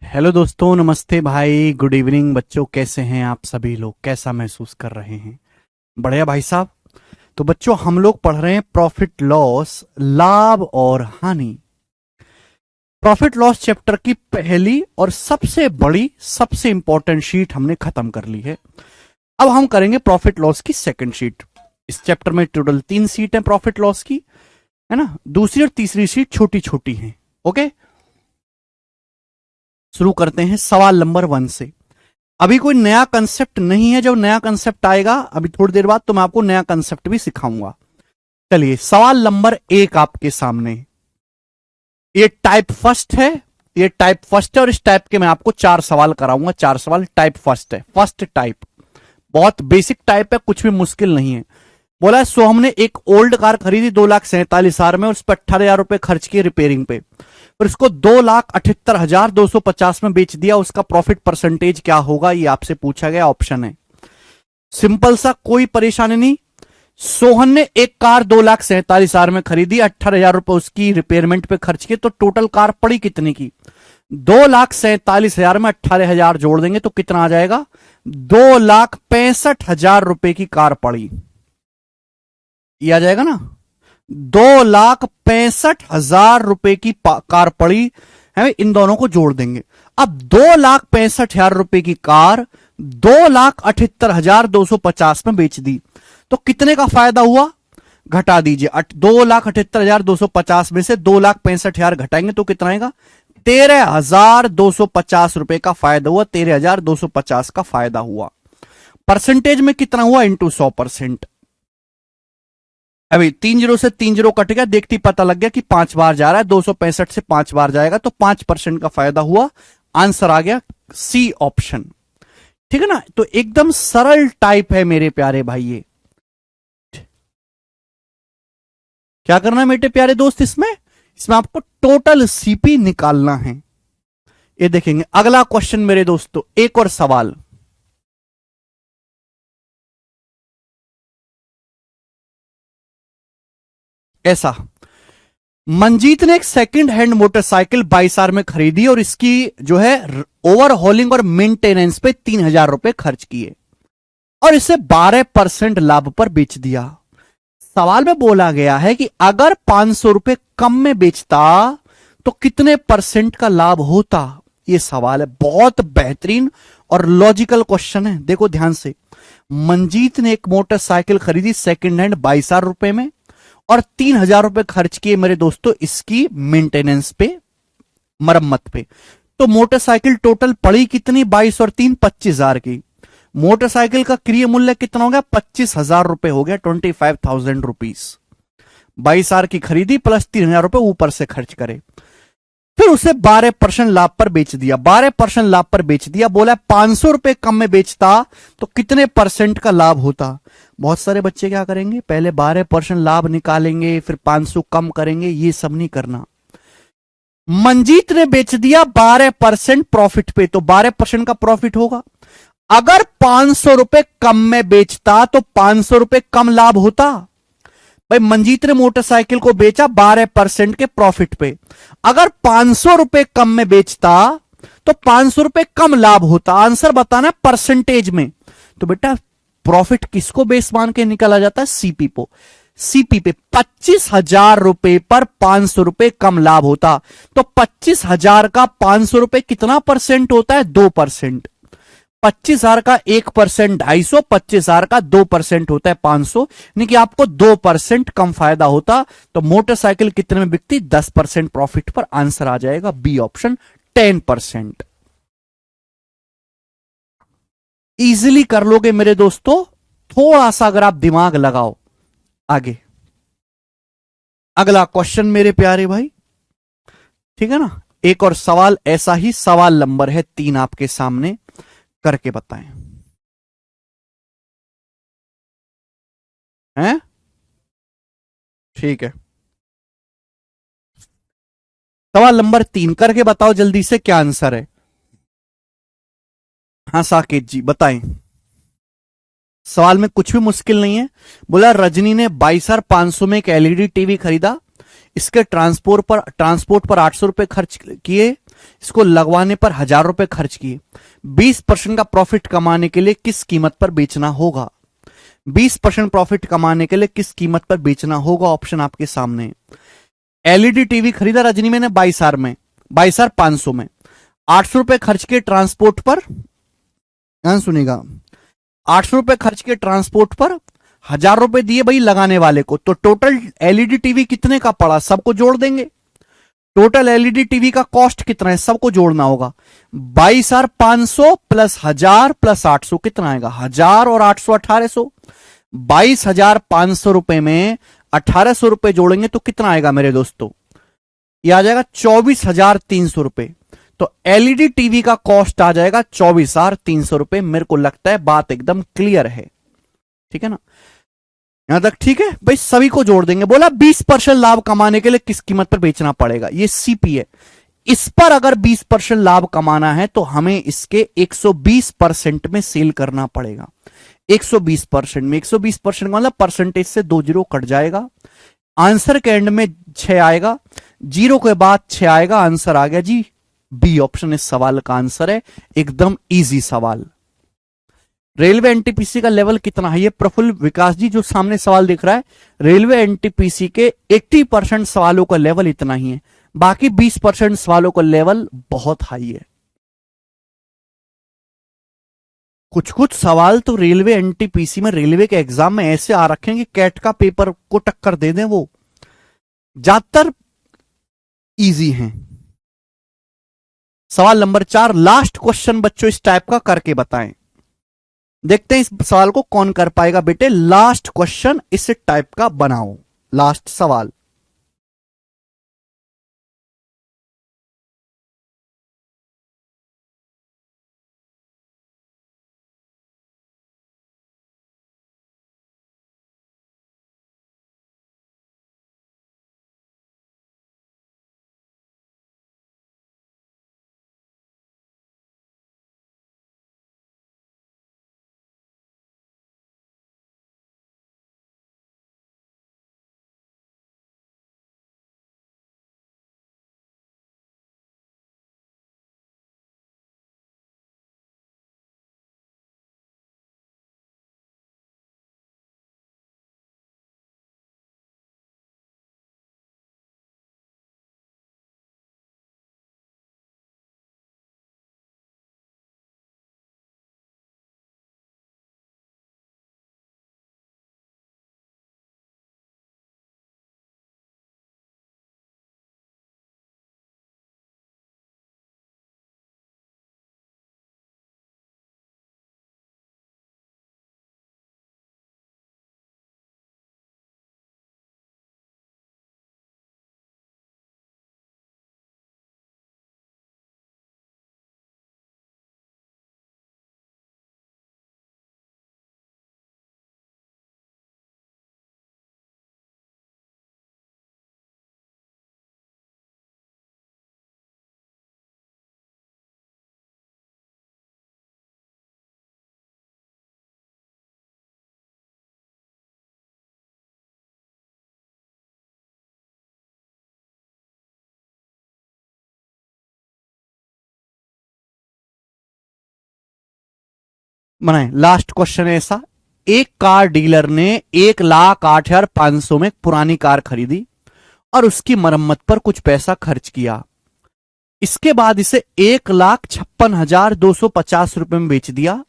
Hello दोस्तों, नमस्ते भाई, गुड इवनिंग बच्चों। कैसे हैं आप सभी लोग? कैसा महसूस कर रहे हैं? बढ़िया भाई साहब। तो बच्चों, हम लोग पढ़ रहे हैं प्रॉफिट लॉस, लाभ और हानि। प्रॉफिट लॉस चैप्टर की पहली और सबसे बड़ी, सबसे इंपॉर्टेंट शीट हमने खत्म कर ली है। अब हम करेंगे प्रॉफिट लॉस की सेकंड शीट। इस चैप्टर में टोटल 3 सीट है प्रॉफिट लॉस की, है ना। दूसरी और तीसरी सीट छोटी छोटी हैं। ओके, शुरू करते हैं सवाल नंबर 1 से। अभी कोई नया कंसेप्ट नहीं है। जब नया कंसेप्ट आएगा अभी थोड़ी देर बाद तो मैं आपको नया कंसेप्ट भी सिखाऊंगा। चलिए, सवाल नंबर 1 आपके सामने। ये टाइप फर्स्ट है। ये टाइप फर्स्ट है और इस टाइप के मैं आपको 4 सवाल कराऊंगा। 4 सवाल टाइप फर्स्ट है। फर्स्ट टाइप बहुत बेसिक टाइप है, कुछ भी मुश्किल नहीं है। बोला है, सो हमने एक ओल्ड कार खरीदी 2,47,000 में और उस पर 18,000 रुपए खर्च किए रिपेयरिंग पे, फिर इसको 2,78,250 में बेच दिया। उसका प्रॉफिट परसेंटेज क्या होगा, ये आपसे पूछा गया। ऑप्शन है सिंपल सा, कोई परेशानी नहीं। सोहन ने एक कार 2,47,000 में खरीदी, 18,000 रुपए उसकी रिपेयरमेंट पे खर्च किए, तो टोटल कार पड़ी कितने की? 2,47,000 में 18,000 जोड़ देंगे तो कितना आ जाएगा? 2,65,000 रुपए की कार पड़ी। ये आ जाएगा ना। 2,65,000 रुपए की कार पड़ी है। इन दोनों को जोड़ देंगे। अब 2,65,000 रुपए की कार 2,78,250 में बेच दी तो कितने का फायदा हुआ? घटा दीजिए। 2,78,250 में से 2,65,000 घटाएंगे तो कितना आएगा? 13,250 रुपए का फायदा हुआ। 13,250 का फायदा हुआ। परसेंटेज में कितना हुआ? इंटू 100%। अभी 3 जीरो से 3 जीरो कट गया, देखती पता लग गया कि 5 बार जा रहा है। 265 से 5 बार जाएगा तो 5% का फायदा हुआ। आंसर आ गया सी ऑप्शन। ठीक है ना। तो एकदम सरल टाइप है मेरे प्यारे भाई। ये क्या करना है मेरे प्यारे दोस्त? इसमें इसमें आपको टोटल सीपी निकालना है। ये देखेंगे अगला क्वेश्चन मेरे दोस्तों। एक और सवाल। ऐसा, मंजीत ने एक सेकंड हैंड मोटरसाइकिल 22,000 में खरीदी और इसकी जो है ओवरहॉलिंग और मेंटेनेंस पे 3,000 रुपए खर्च किए और इसे 12% लाभ पर बेच दिया। सवाल में बोला गया है कि अगर 500 रुपए कम में बेचता तो कितने परसेंट का लाभ होता। यह सवाल है, बहुत बेहतरीन और लॉजिकल क्वेश्चन है। देखो ध्यान से। मंजीत ने एक मोटरसाइकिल खरीदी सेकंड हैंड 22,000 रुपए में और 3,000 रुपए खर्च किए मेरे दोस्तों इसकी मेंटेनेंस पे, मरम्मत पे। तो मोटरसाइकिल टोटल पड़ी कितनी? 22 और 3 25,000 की। मोटरसाइकिल का क्रय मूल्य कितना हो गया? 25,000 रुपए हो गया। 25,000 रुपीज। 22,000 की खरीदी प्लस 3,000 रुपए ऊपर से खर्च करे, फिर उसे 12% लाभ पर बेच दिया। 12% लाभ पर बेच दिया। बोला 500 रुपए कम में बेचता तो कितने परसेंट का लाभ होता। बहुत सारे बच्चे क्या करेंगे, पहले 12% लाभ निकालेंगे फिर 500 कम करेंगे। ये सब नहीं करना। मंजीत ने बेच दिया 12% प्रॉफिट पे, तो 12% का प्रॉफिट होगा। अगर 500 रुपए कम में बेचता तो 500 रुपए कम लाभ होता। भाई मंजीत ने मोटरसाइकिल को बेचा 12% के प्रॉफिट पे। अगर 500 रुपए कम में बेचता तो 500 रुपए कम लाभ होता। आंसर बताना परसेंटेज में। तो बेटा प्रॉफिट किसको बेस मान के निकाला जाता है? सीपी को। सीपी पे 25,000 रुपए पर 500 रुपए कम लाभ होता। तो 25,000 का 500 रुपए कितना परसेंट होता है? 2%। 25,000 का 1% 250, 25,000 का 2% होता है 500, यानी कि आपको 2% कम फायदा होता। तो मोटरसाइकिल कितने में बिकती? 10% प्रॉफिट पर। आंसर आ जाएगा बी ऑप्शन 10%। इजीली कर लोगे मेरे दोस्तों, थोड़ा सा अगर आप दिमाग लगाओ। आगे अगला क्वेश्चन मेरे प्यारे भाई, ठीक है ना। एक और सवाल ऐसा ही, सवाल नंबर है 3 आपके सामने, करके बताएं। हैं? ठीक है। सवाल नंबर 3 करके बताओ जल्दी से, क्या आंसर है? हाँ साकेत जी बताएं। सवाल में कुछ भी मुश्किल नहीं है। बोला रजनी ने 22,500 में एक एलईडी टीवी खरीदा। इसके ट्रांसपोर्ट पर 800 रुपए खर्च किए इसको लगवाने पर 1,000 रुपए खर्च किए। 20% का प्रॉफिट कमाने के लिए किस कीमत पर बेचना होगा? 20% प्रॉफिट कमाने के लिए किस कीमत पर बेचना होगा? ऑप्शन आपके सामने। एलईडी टीवी खरीदा रजनी मैंने 22,000 में, 22,000 500 में, 800 रुपए खर्च के ट्रांसपोर्ट पर, ध्यान सुनिएगा, 800 रुपए खर्च के ट्रांसपोर्ट पर, 1,000 रुपए दिए भाई लगाने वाले को, तो टोटल एलईडी टीवी कितने का पड़ा? सबको जोड़ देंगे। टोटल एलईडी टीवी का कॉस्ट कितना है? सबको जोड़ना होगा। 22,500 प्लस 1,000 प्लस 800 कितना आएगा? 1,000 और 800 1,800। 22,500 रुपए में 1,800 रुपए जोड़ेंगे तो कितना आएगा मेरे दोस्तों? यह आ जाएगा 24,300 रुपए। तो एलईडी टीवी का कॉस्ट आ जाएगा 24,300 रुपए। मेरे को लगता है बात एकदम क्लियर है, ठीक है ना? यहां तक ठीक है भाई, सभी को जोड़ देंगे। बोला 20% लाभ कमाने के लिए किस कीमत पर बेचना पड़ेगा? ये सीपी है। इस पर अगर 20% लाभ कमाना है तो हमें इसके 120% में सेल करना पड़ेगा। 120% में 120% का मतलब परसेंटेज से 2 जीरो कट जाएगा। आंसर के एंड में 6 आएगा, जीरो के बाद 6 आएगा। आंसर आ गया जी बी ऑप्शन इस सवाल का आंसर है। एकदम इजी सवाल। रेलवे एनटीपीसी का लेवल कितना है? ये प्रफुल्ल विकास जी जो सामने सवाल दिख रहा है, रेलवे एनटीपीसी के 80% सवालों का लेवल इतना ही है, बाकी 20% सवालों का लेवल बहुत हाई है। कुछ कुछ सवाल तो रेलवे एनटीपीसी में, रेलवे के एग्जाम में ऐसे आ रखे हैं कि कैट का पेपर को टक्कर दे दें। वो ज्यादातर इजी हैं। सवाल नंबर 4, लास्ट क्वेश्चन बच्चों इस टाइप का करके बताएं। देखते हैं इस सवाल को कौन कर पाएगा। बेटे लास्ट क्वेश्चन इस टाइप का बनाओ, लास्ट सवाल। बनाए। लास्ट क्वेश्चन है ऐसा, एक कार डीलर ने 1,08,500 में पुरानी कार खरीदी और उसकी मरम्मत पर कुछ पैसा खर्च किया। इसके बाद इसे 1,56,250 रुपए में बेच दिया,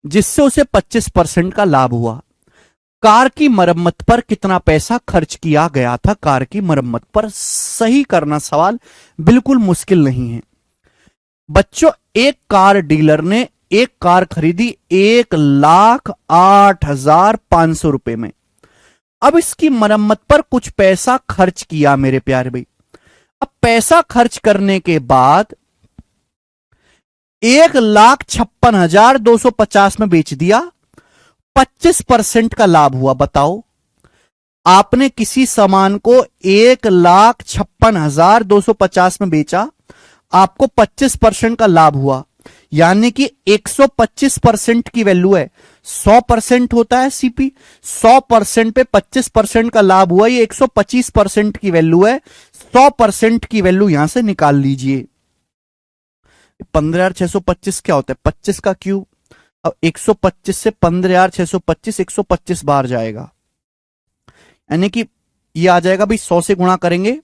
जिससे उसे 25% का लाभ हुआ। कार की मरम्मत पर कितना पैसा खर्च किया गया था? कार की मरम्मत पर। सही करना सवाल, बिल्कुल मुश्किल नहीं है बच्चों। एक कार डीलर ने एक कार खरीदी 1,08,500 रुपए में। अब इसकी मरम्मत पर कुछ पैसा खर्च किया मेरे प्यारे भाई। अब पैसा खर्च करने के बाद 1,56,250 में बेच दिया, 25% का लाभ हुआ। बताओ, आपने किसी सामान को 1,56,250 में बेचा, आपको 25% का लाभ हुआ, यानी कि 125% की वैल्यू है। 100% होता है सीपी, 100% पे 25% का लाभ हुआ, ये 125% की वैल्यू है। 100% की वैल्यू यहां से निकाल लीजिए। 15,625 क्या होता है? 25 का क्यूब। अब 125 से 15,625 125 बार जाएगा, यानी कि ये आ जाएगा भाई 100 से गुणा करेंगे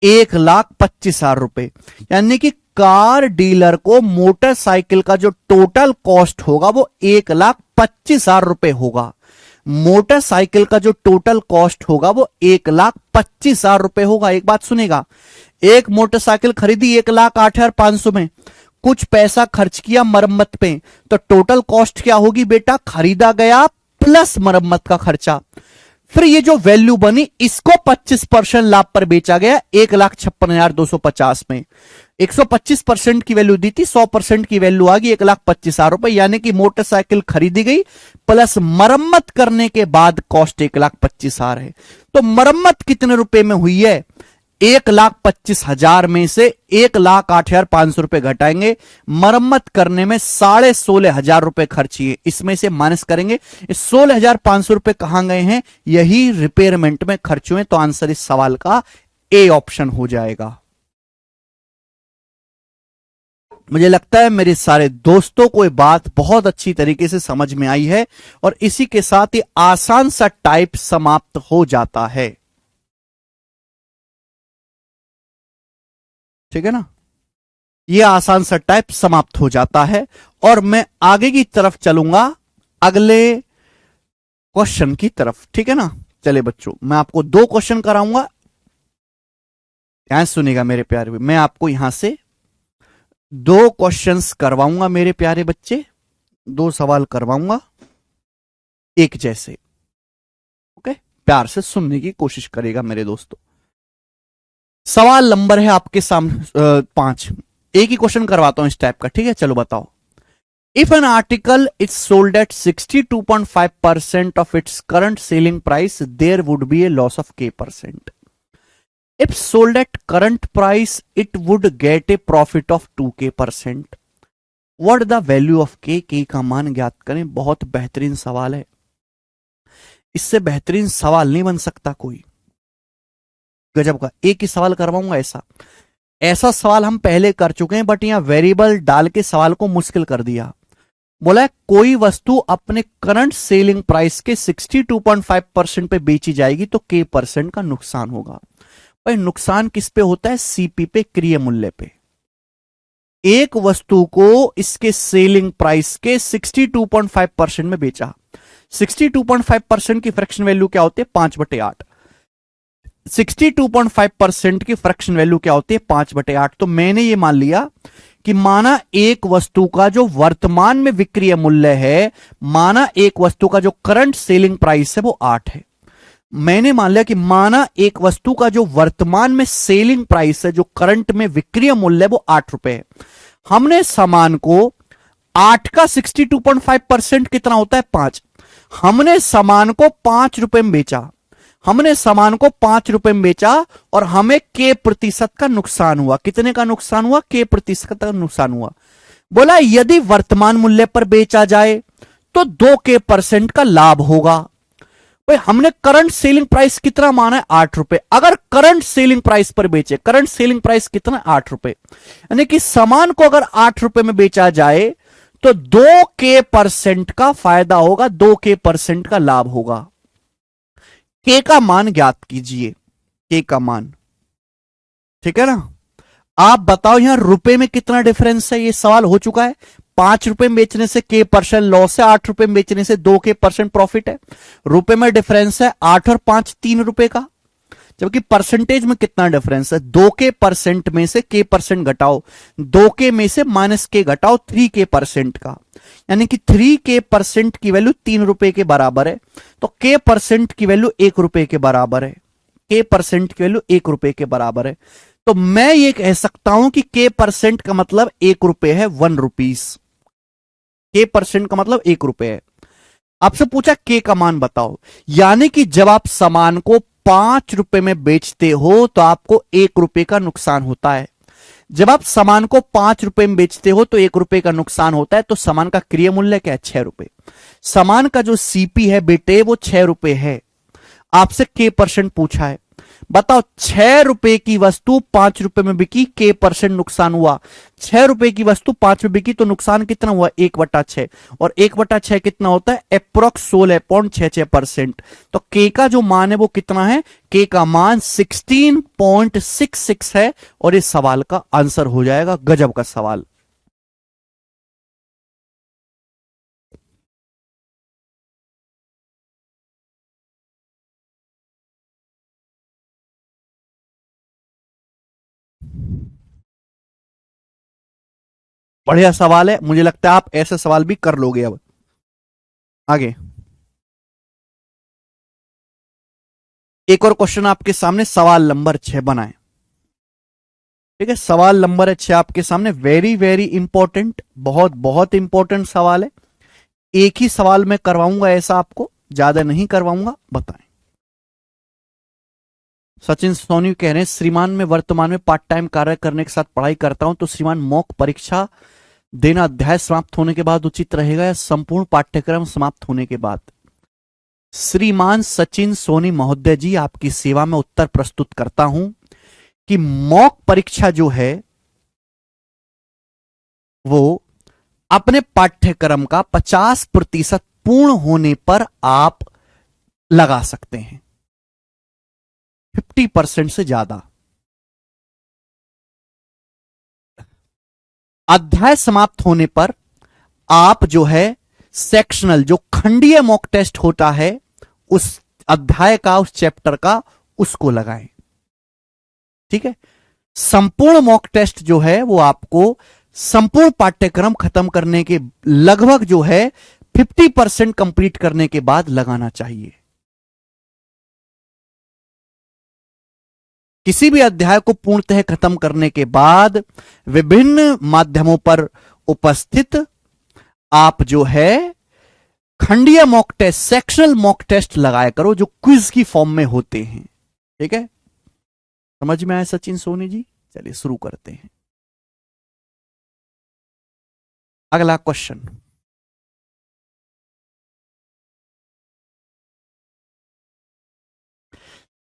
1,25,000 रुपए। यानी कि कार डीलर को मोटरसाइकिल का जो टोटल कॉस्ट होगा वो 1,25,000 रुपए होगा। मोटरसाइकिल का जो टोटल कॉस्ट होगा वो 1,25,000 रुपए होगा। एक बात सुनेगा, एक मोटरसाइकिल खरीदी 1,08,500 में, कुछ पैसा खर्च किया मरम्मत पे, तो टोटल कॉस्ट क्या होगी बेटा? खरीदा गया प्लस मरम्मत का खर्चा। फिर ये जो वैल्यू बनी इसको 25% लाभ पर बेचा गया 1,56,250 में। 125% की वैल्यू दी थी, 100% की वैल्यू आ गई 1,25,000 रुपए। यानी कि मोटरसाइकिल खरीदी गई प्लस मरम्मत करने के बाद कॉस्ट 1,25,000 है। तो मरम्मत कितने रुपए में हुई है? 1,25,000 में से 1,08,500 रुपए घटाएंगे, मरम्मत करने में 16,500 रुपए खर्च किए, इसमें से माइनस करेंगे। 16,500 रुपए कहां गए हैं? यही रिपेयरमेंट में खर्च हुए। तो आंसर इस सवाल का ए ऑप्शन हो जाएगा। मुझे लगता है मेरे सारे दोस्तों को ये बात बहुत अच्छी तरीके से समझ में आई है, और इसी के साथ ये आसान सा टाइप समाप्त हो जाता है। ठीक है ना, ये आसान सा टाइप समाप्त हो जाता है। और मैं आगे की तरफ चलूंगा अगले क्वेश्चन की तरफ। ठीक है ना, चले बच्चों, मैं आपको 2 क्वेश्चन कराऊंगा। ध्यान सुनिएगा मेरे प्यारे, मैं आपको यहां से 2 क्वेश्चंस करवाऊंगा मेरे प्यारे बच्चे, 2 सवाल करवाऊंगा एक जैसे। ओके, प्यार से सुनने की कोशिश करेगा मेरे दोस्तों। सवाल नंबर है आपके सामने 5। एक ही क्वेश्चन करवाता हूं इस टाइप का। ठीक है, चलो बताओ। If an article is sold at 62.5% of its current selling price, there would be a loss of K%. If sold at current price, it would get a profit of 2K%. What the value of K? K का मान ज्ञात करें। बहुत बेहतरीन सवाल है, इससे बेहतरीन सवाल नहीं बन सकता कोई। गजब का एक ही सवाल करवाऊंगा ऐसा। ऐसा सवाल हम पहले कर चुके हैं, बट यहां वेरिएबल डाल के सवाल को मुश्किल कर दिया। बोला है कोई वस्तु अपने करंट सेलिंग प्राइस के 62.5% पे बेची जाएगी तो K% का नुकसान होगा। भाई नुकसान किस पे होता है? सीपी पे, क्रिय मूल्य पे। एक वस्तु को इसके सेलिंग प्राइस के 62.5% में बेचा। 62.5% की फ्रैक्शन वैल्यू क्या होती है? 5/8। 62.5% की फ्रैक्शन वैल्यू क्या होती है? 5/8। तो मैंने ये मान लिया कि माना एक वस्तु का जो वर्तमान में विक्रय मूल्य है, माना एक वस्तु का जो करंट सेलिंग प्राइस है वो 8 है। मैंने मान लिया कि माना एक वस्तु का जो वर्तमान में सेलिंग प्राइस है, जो करंट में विक्रय मूल्य है वो 8 रुपए है। हमने सामान को 8 का 62.5% कितना होता है? 5। हमने सामान को 5 रुपए में बेचा। हमने सामान को 5 रुपए में बेचा और हमें K% का नुकसान हुआ। कितने का नुकसान हुआ? K% का नुकसान हुआ। बोला यदि वर्तमान मूल्य पर बेचा जाए तो 2K% का लाभ होगा। भाई हमने करंट सेलिंग प्राइस कितना माना है? 8 रुपए। अगर करंट सेलिंग प्राइस पर बेचे, करंट सेलिंग प्राइस कितना? 8 रुपए। यानी कि सामान को अगर 8 रुपए में बेचा जाए तो 2K% का फायदा होगा, 2K% का लाभ होगा। K का मान ज्ञात कीजिए, K का मान। ठीक है ना, आप बताओ यहां रुपए में कितना डिफरेंस है? ये सवाल हो चुका है। 5 रुपए में बेचने से K% लॉस है, 8 रुपए में बेचने से 2K% प्रॉफिट है। रुपए में डिफरेंस है 8 और 5 3 रुपए का, जबकि परसेंटेज में कितना डिफरेंस है? 2K% में से K% घटाओ, 2K में से -K घटाओ 3K% का, यानी कि 3K% की वैल्यू 3 रुपए के बराबर है। तो K% की वैल्यू 1 रुपए के बराबर है। K% की वैल्यू 1 रुपए के बराबर है। तो मैं ये कह सकता हूं कि K% का मतलब 1 रुपए है, 1 रुपीस। K% का मतलब 1 रुपए है। आपसे पूछा K का मान बताओ, यानी कि जब आप सामान को 5 रुपए में बेचते हो तो आपको 1 रुपए का नुकसान होता है। जब आप सामान को 5 रुपए में बेचते हो तो 1 रुपए का नुकसान होता है। तो सामान का क्रिय मूल्य क्या है? 6 रुपए। सामान का जो सीपी है बेटे वो 6 रुपए है। आपसे K% पूछा है। बताओ, 6 रुपए की वस्तु 5 रुपए में बिकी, k% नुकसान हुआ। 6 रुपए की वस्तु 5 में बिकी तो नुकसान कितना हुआ? 1/6। और 1/6 कितना होता है? अप्रोक्स 16.66%। तो k का जो मान है वो कितना है? k का मान 16.66 है और इस सवाल का आंसर हो जाएगा। गजब का सवाल। बढ़िया सवाल है, मुझे लगता है आप ऐसे सवाल भी कर लोगे। अब आगे एक और क्वेश्चन आपके सामने, सवाल नंबर 6 बनाए। ठीक है, सवाल नंबर 6 आपके सामने, वेरी वेरी इंपॉर्टेंट, बहुत बहुत इंपॉर्टेंट सवाल है। एक ही सवाल में करवाऊंगा, ऐसा आपको ज्यादा नहीं करवाऊंगा। बताएं। सचिन सोनी कह रहे हैं, श्रीमान मैं वर्तमान में पार्ट टाइम कार्य करने के साथ पढ़ाई करता हूं, तो श्रीमान मॉक परीक्षा देना अध्याय समाप्त होने के बाद उचित रहेगा या संपूर्ण पाठ्यक्रम समाप्त होने के बाद? श्रीमान सचिन सोनी महोदय जी, आपकी सेवा में उत्तर प्रस्तुत करता हूं कि मॉक परीक्षा जो है वो अपने पाठ्यक्रम का 50% पूर्ण होने पर आप लगा सकते हैं, 50% से ज्यादा। अध्याय समाप्त होने पर आप जो है सेक्शनल, जो खंडीय मॉक टेस्ट होता है उस अध्याय का, उस चैप्टर का, उसको लगाएं। ठीक है, संपूर्ण मॉक टेस्ट जो है वो आपको संपूर्ण पाठ्यक्रम खत्म करने के लगभग जो है 50% कंप्लीट करने के बाद लगाना चाहिए। किसी भी अध्याय को पूर्णतः खत्म करने के बाद विभिन्न माध्यमों पर उपस्थित आप जो है खंडीय mock test, sectional mock test लगाया करो, जो क्विज की फॉर्म में होते हैं। ठीक है, समझ में आया सचिन सोनी जी? चलिए शुरू करते हैं। अगला क्वेश्चन,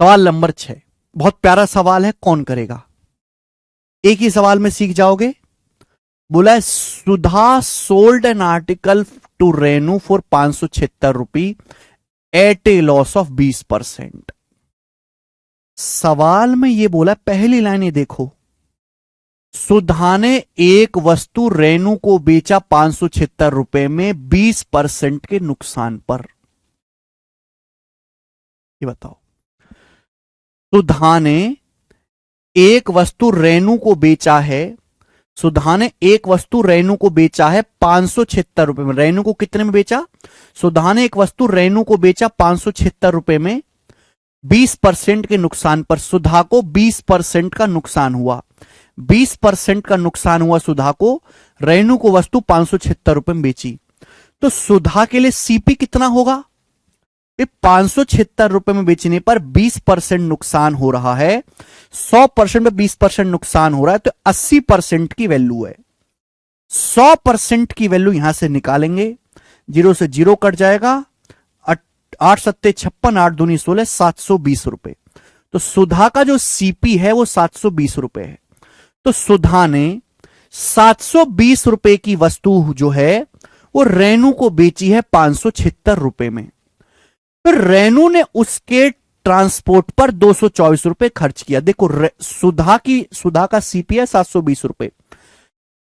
सवाल नंबर 6, बहुत प्यारा सवाल है। कौन करेगा? एक ही सवाल में सीख जाओगे। बोला है, Sudha sold an article to Renu for 576 rupee at a loss of 20%। सवाल में ये बोला, पहली लाइन ये देखो, सुधा ने एक वस्तु रेनू को बेचा 576 रुपए में 20% के नुकसान पर। ये बताओ, सुधा ने एक वस्तु रेनू को बेचा है, सुधा ने एक वस्तु रेनू को बेचा है 576 रुपए में। रेनू को कितने में बेचा? सुधा ने एक वस्तु रेनू को बेचा 576 रुपए में 20% के नुकसान पर। सुधा को 20% का नुकसान हुआ, 20% का नुकसान हुआ सुधा को। रेनू को वस्तु 576 रुपए में बेची, तो सुधा के लिए सीपी कितना होगा? 576 रुपए में बेचने पर 20% नुकसान हो रहा है, 100% में 20% नुकसान हो रहा है, तो 80% की वैल्यू है। 100% की वैल्यू यहां से निकालेंगे, 0 से 0 कट जाएगा, 8 सत्ते 56, 8 दूनी 16, 720 रुपए। तो सुधा का जो सीपी है वो 720 रुपए है। तो सुधा ने 720 रुपए की वस्तु जो है वो रेनू को बेची है 576 रुपए में। फिर रेनू ने उसके ट्रांसपोर्ट पर 224 रुपए खर्च किया। देखो, सुधा का सीपी है 720 रुपए,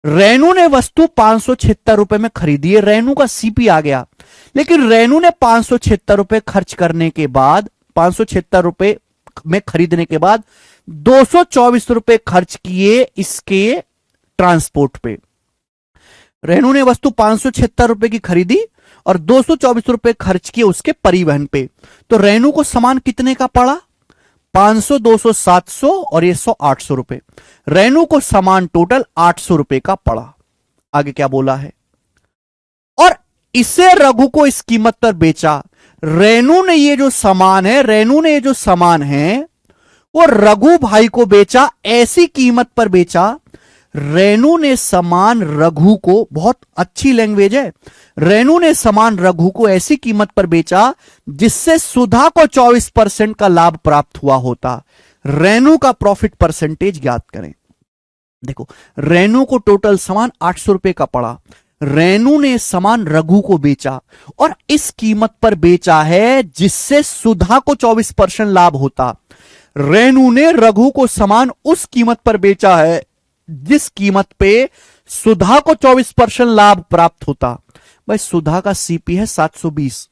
रेनू ने वस्तु 576 रुपए में खरीदी है, रेनू का सीपी आ गया। लेकिन रेनू ने 576 रुपए खर्च करने के बाद, 576 रुपए में खरीदने के बाद 224 रुपए खर्च किए इसके ट्रांसपोर्ट पे। रेनू ने वस्तु 576 रुपए की खरीदी और 224 रुपए खर्च किए उसके परिवहन पे। तो रेनू को सामान कितने का पड़ा? 500, 200, 700 और ये 100, 800 रुपए। रेनू को सामान टोटल 800 रुपए का पड़ा। आगे क्या बोला है? और इसे रघु को इस कीमत पर बेचा। रेनू ने ये जो सामान है वो रघु भाई को बेचा, ऐसी कीमत पर बेचा। रेनू ने सामान रघु को, बहुत अच्छी लैंग्वेज है, रेनू ने सामान रघु को ऐसी कीमत पर बेचा जिससे सुधा को 24% का लाभ प्राप्त हुआ होता। रेनू का प्रॉफिट परसेंटेज ज्ञात करें। देखो, रेनू को टोटल सामान 800 रुपए का पड़ा, रेनू ने सामान रघु को बेचा और इस कीमत पर बेचा है जिससे सुधा को 24% लाभ होता। रेनू ने रघु को सामान उस कीमत पर बेचा है जिस कीमत पे सुधा को 24% लाभ प्राप्त होता। भाई सुधा का सीपी है 720,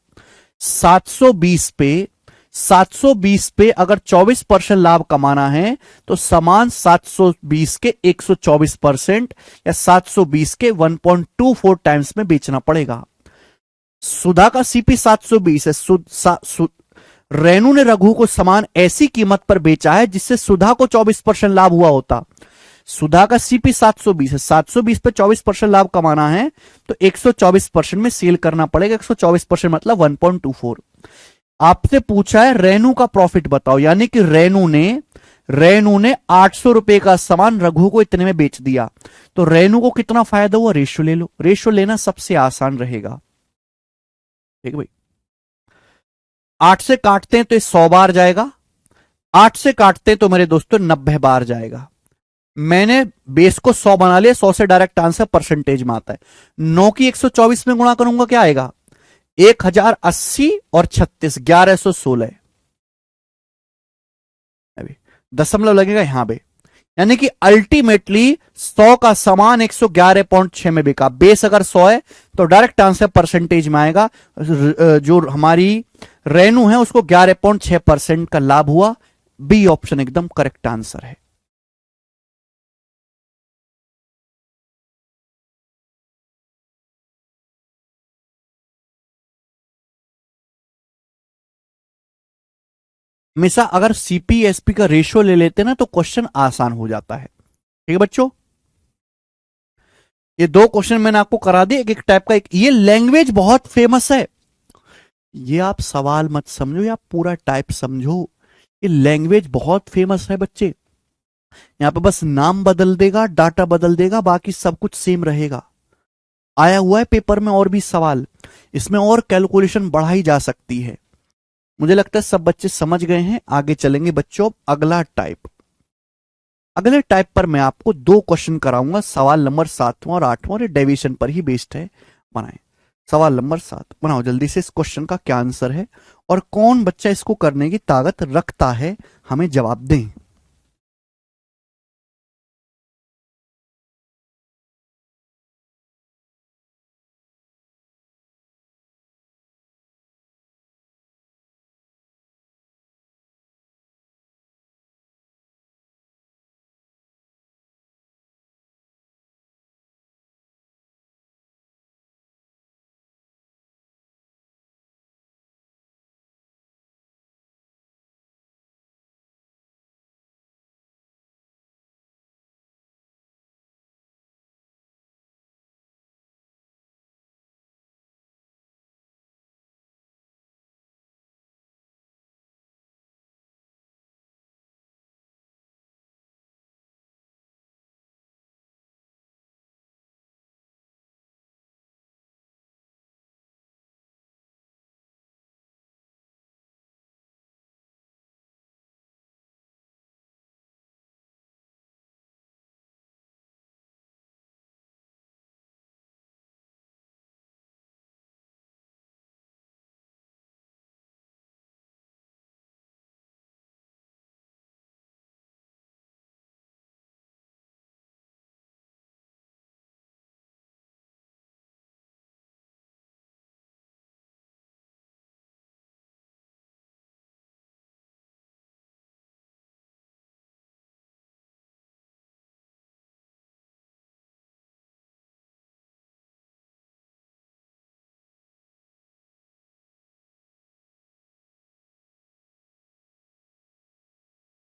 720 पे अगर 24% लाभ कमाना है तो समान 720 के 124% या 720 के 1.24 टाइम्स में बेचना पड़ेगा। सुधा का सीपी 720 है, रेनू ने रघु को समान ऐसी कीमत पर बेचा है जिससे सुधा को 24% लाभ हुआ होता। सुधा का सीपी 720 है, 720 पे 24% लाभ कमाना है तो 124% में सेल करना पड़ेगा। 124% मतलब 1.24। आपसे पूछा है रेनू का प्रॉफिट बताओ, यानी कि रेनू ने 800 रुपए का सामान रघु को इतने में बेच दिया, तो रेनू को कितना फायदा हुआ? रेशियो ले लो, रेशियो लेना सबसे आसान रहेगा। ठीक है भाई, 8 से काटते हैं तो 100 बार जाएगा, 8 से काटते हैं तो मेरे दोस्तों 90 बार जाएगा। मैंने बेस को 100 बना लिया, 100 से डायरेक्ट आंसर परसेंटेज में आता है। 9 की 124 में गुणा करूंगा क्या आएगा? 1080 और 36, 1116। अभी दशमलव लगेगा यहां पे, यानी कि अल्टीमेटली 100 का समान 111.6 में बिका। बेस अगर 100 है तो डायरेक्ट आंसर परसेंटेज में आएगा, जो हमारी रेनू है उसको 11.6% का लाभ हुआ। बी ऑप्शन एकदम करेक्ट आंसर है। हमेशा अगर सीपीएसपी का रेशियो ले लेते ना तो क्वेश्चन आसान हो जाता है। ठीक है बच्चों, ये दो क्वेश्चन मैंने आपको करा दिए, एक एक टाइप का। एक ये लैंग्वेज बहुत फेमस है, ये आप सवाल मत समझो, या पूरा टाइप समझो। ये लैंग्वेज बहुत फेमस है बच्चे, यहां पे बस नाम बदल देगा, डाटा बदल देगा, बाकी सब कुछ सेम रहेगा। आया हुआ है पेपर में और भी सवाल, इसमें और कैलकुलेशन बढ़ाई जा सकती है। मुझे लगता है सब बच्चे समझ गए हैं। आगे चलेंगे बच्चों, अगला टाइप। अगले टाइप पर मैं आपको दो क्वेश्चन कराऊंगा, सवाल नंबर 7वां और 8वां, और डेविएशन पर ही बेस्ड है। बनाएं सवाल नंबर 7, बनाओ जल्दी से। इस क्वेश्चन का क्या आंसर है और कौन बच्चा इसको करने की ताकत रखता है, हमें जवाब दें।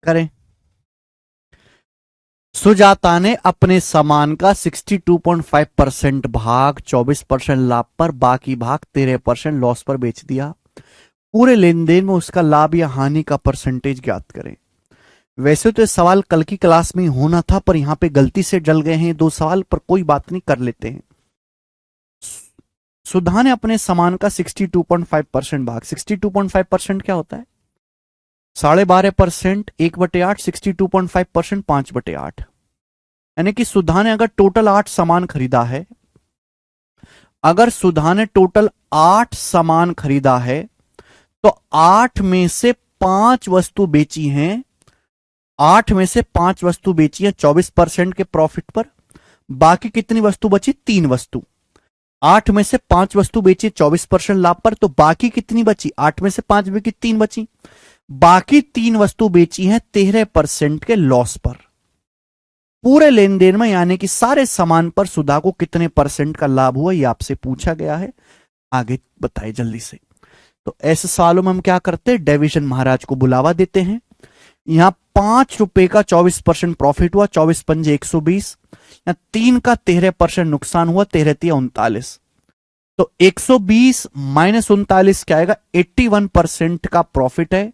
करें। सुजाता ने अपने सामान का 62.5% भाग 24% लाभ पर, बाकी भाग 13% लॉस पर बेच दिया। पूरे लेन देन में उसका लाभ या हानि का परसेंटेज ज्ञात करें। वैसे तो ये सवाल कल की क्लास में होना था, पर यहां पे गलती से डल गए हैं दो सवाल, पर कोई बात नहीं, कर लेते हैं। सुधा ने अपने सामान का 62.5% भाग, 62.5% क्या होता है? 12.5%, 1/8, 62.5%, 5/8। यानी कि सुधा ने अगर टोटल 8 सामान खरीदा है, अगर सुधा ने टोटल 8 सामान खरीदा है, तो 8 में से 5 वस्तु बेची हैं, 8 में से 5 वस्तु बेची है 24% के प्रॉफिट पर। बाकी कितनी वस्तु बची? 3 वस्तु। 8 में से 5 वस्तु बेची 24% लाभ पर, तो बाकी कितनी बची? 8 में से 5 बेची, 3 बची। बाकी 3 वस्तु बेची हैं 13% के लॉस पर। पूरे लेन देन में यानी कि सारे सामान पर सुधा को कितने परसेंट का लाभ हुआ, ये आपसे पूछा गया है। आगे बताइए जल्दी से। तो ऐसे सवालों में हम क्या करते हैं? डिवीजन महाराज को बुलावा देते हैं। यहां 5 रुपए का 24% प्रॉफिट हुआ, 24 पंजे 120। यहां 3 का 13% नुकसान हुआ, 13 तिया 39। तो 120 माइनस 39 क्या आएगा? 81% का प्रॉफिट है।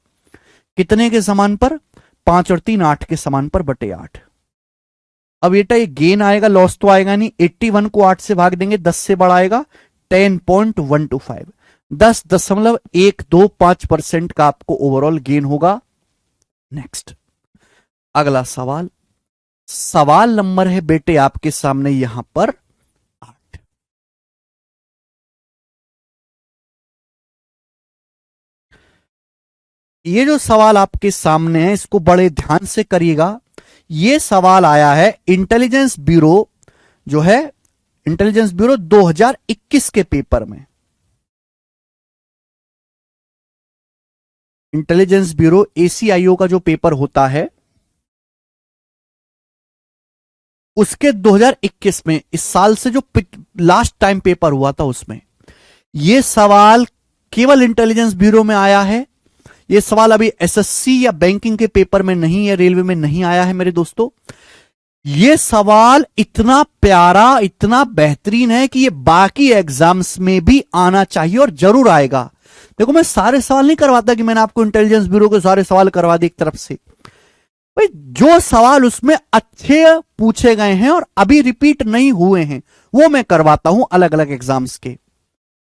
कितने के समान पर? 5 और 3 8 के समान पर बटे 8। अब बेटा ये गेन आएगा, लॉस तो आएगा नहीं। 81 को 8 से भाग देंगे, 10 से बढ़ाएगा 10.125, 10.125% का आपको ओवरऑल गेन होगा। नेक्स्ट अगला सवाल, सवाल नंबर है बेटे आपके सामने यहां पर 8। ये जो सवाल आपके सामने है इसको बड़े ध्यान से करिएगा। ये सवाल आया है इंटेलिजेंस ब्यूरो, जो है इंटेलिजेंस ब्यूरो 2021 के पेपर में। इंटेलिजेंस ब्यूरो ACIO का जो पेपर होता है उसके 2021 में, इस साल से जो लास्ट टाइम पेपर हुआ था उसमें यह सवाल केवल इंटेलिजेंस ब्यूरो में आया है। यह सवाल अभी SSC या बैंकिंग के पेपर में नहीं है, रेलवे में नहीं आया है मेरे दोस्तों। यह सवाल इतना प्यारा, इतना बेहतरीन है कि यह बाकी एग्जाम्स में भी आना चाहिए और जरूर आएगा। देखो मैं सारे सवाल नहीं करवाता कि मैंने आपको इंटेलिजेंस ब्यूरो के सारे सवाल करवा दिए एक तरफ से। भाई जो सवाल उसमें अच्छे पूछे गए हैं और अभी रिपीट नहीं हुए हैं वो मैं करवाता हूं अलग अलग एग्जाम्स के।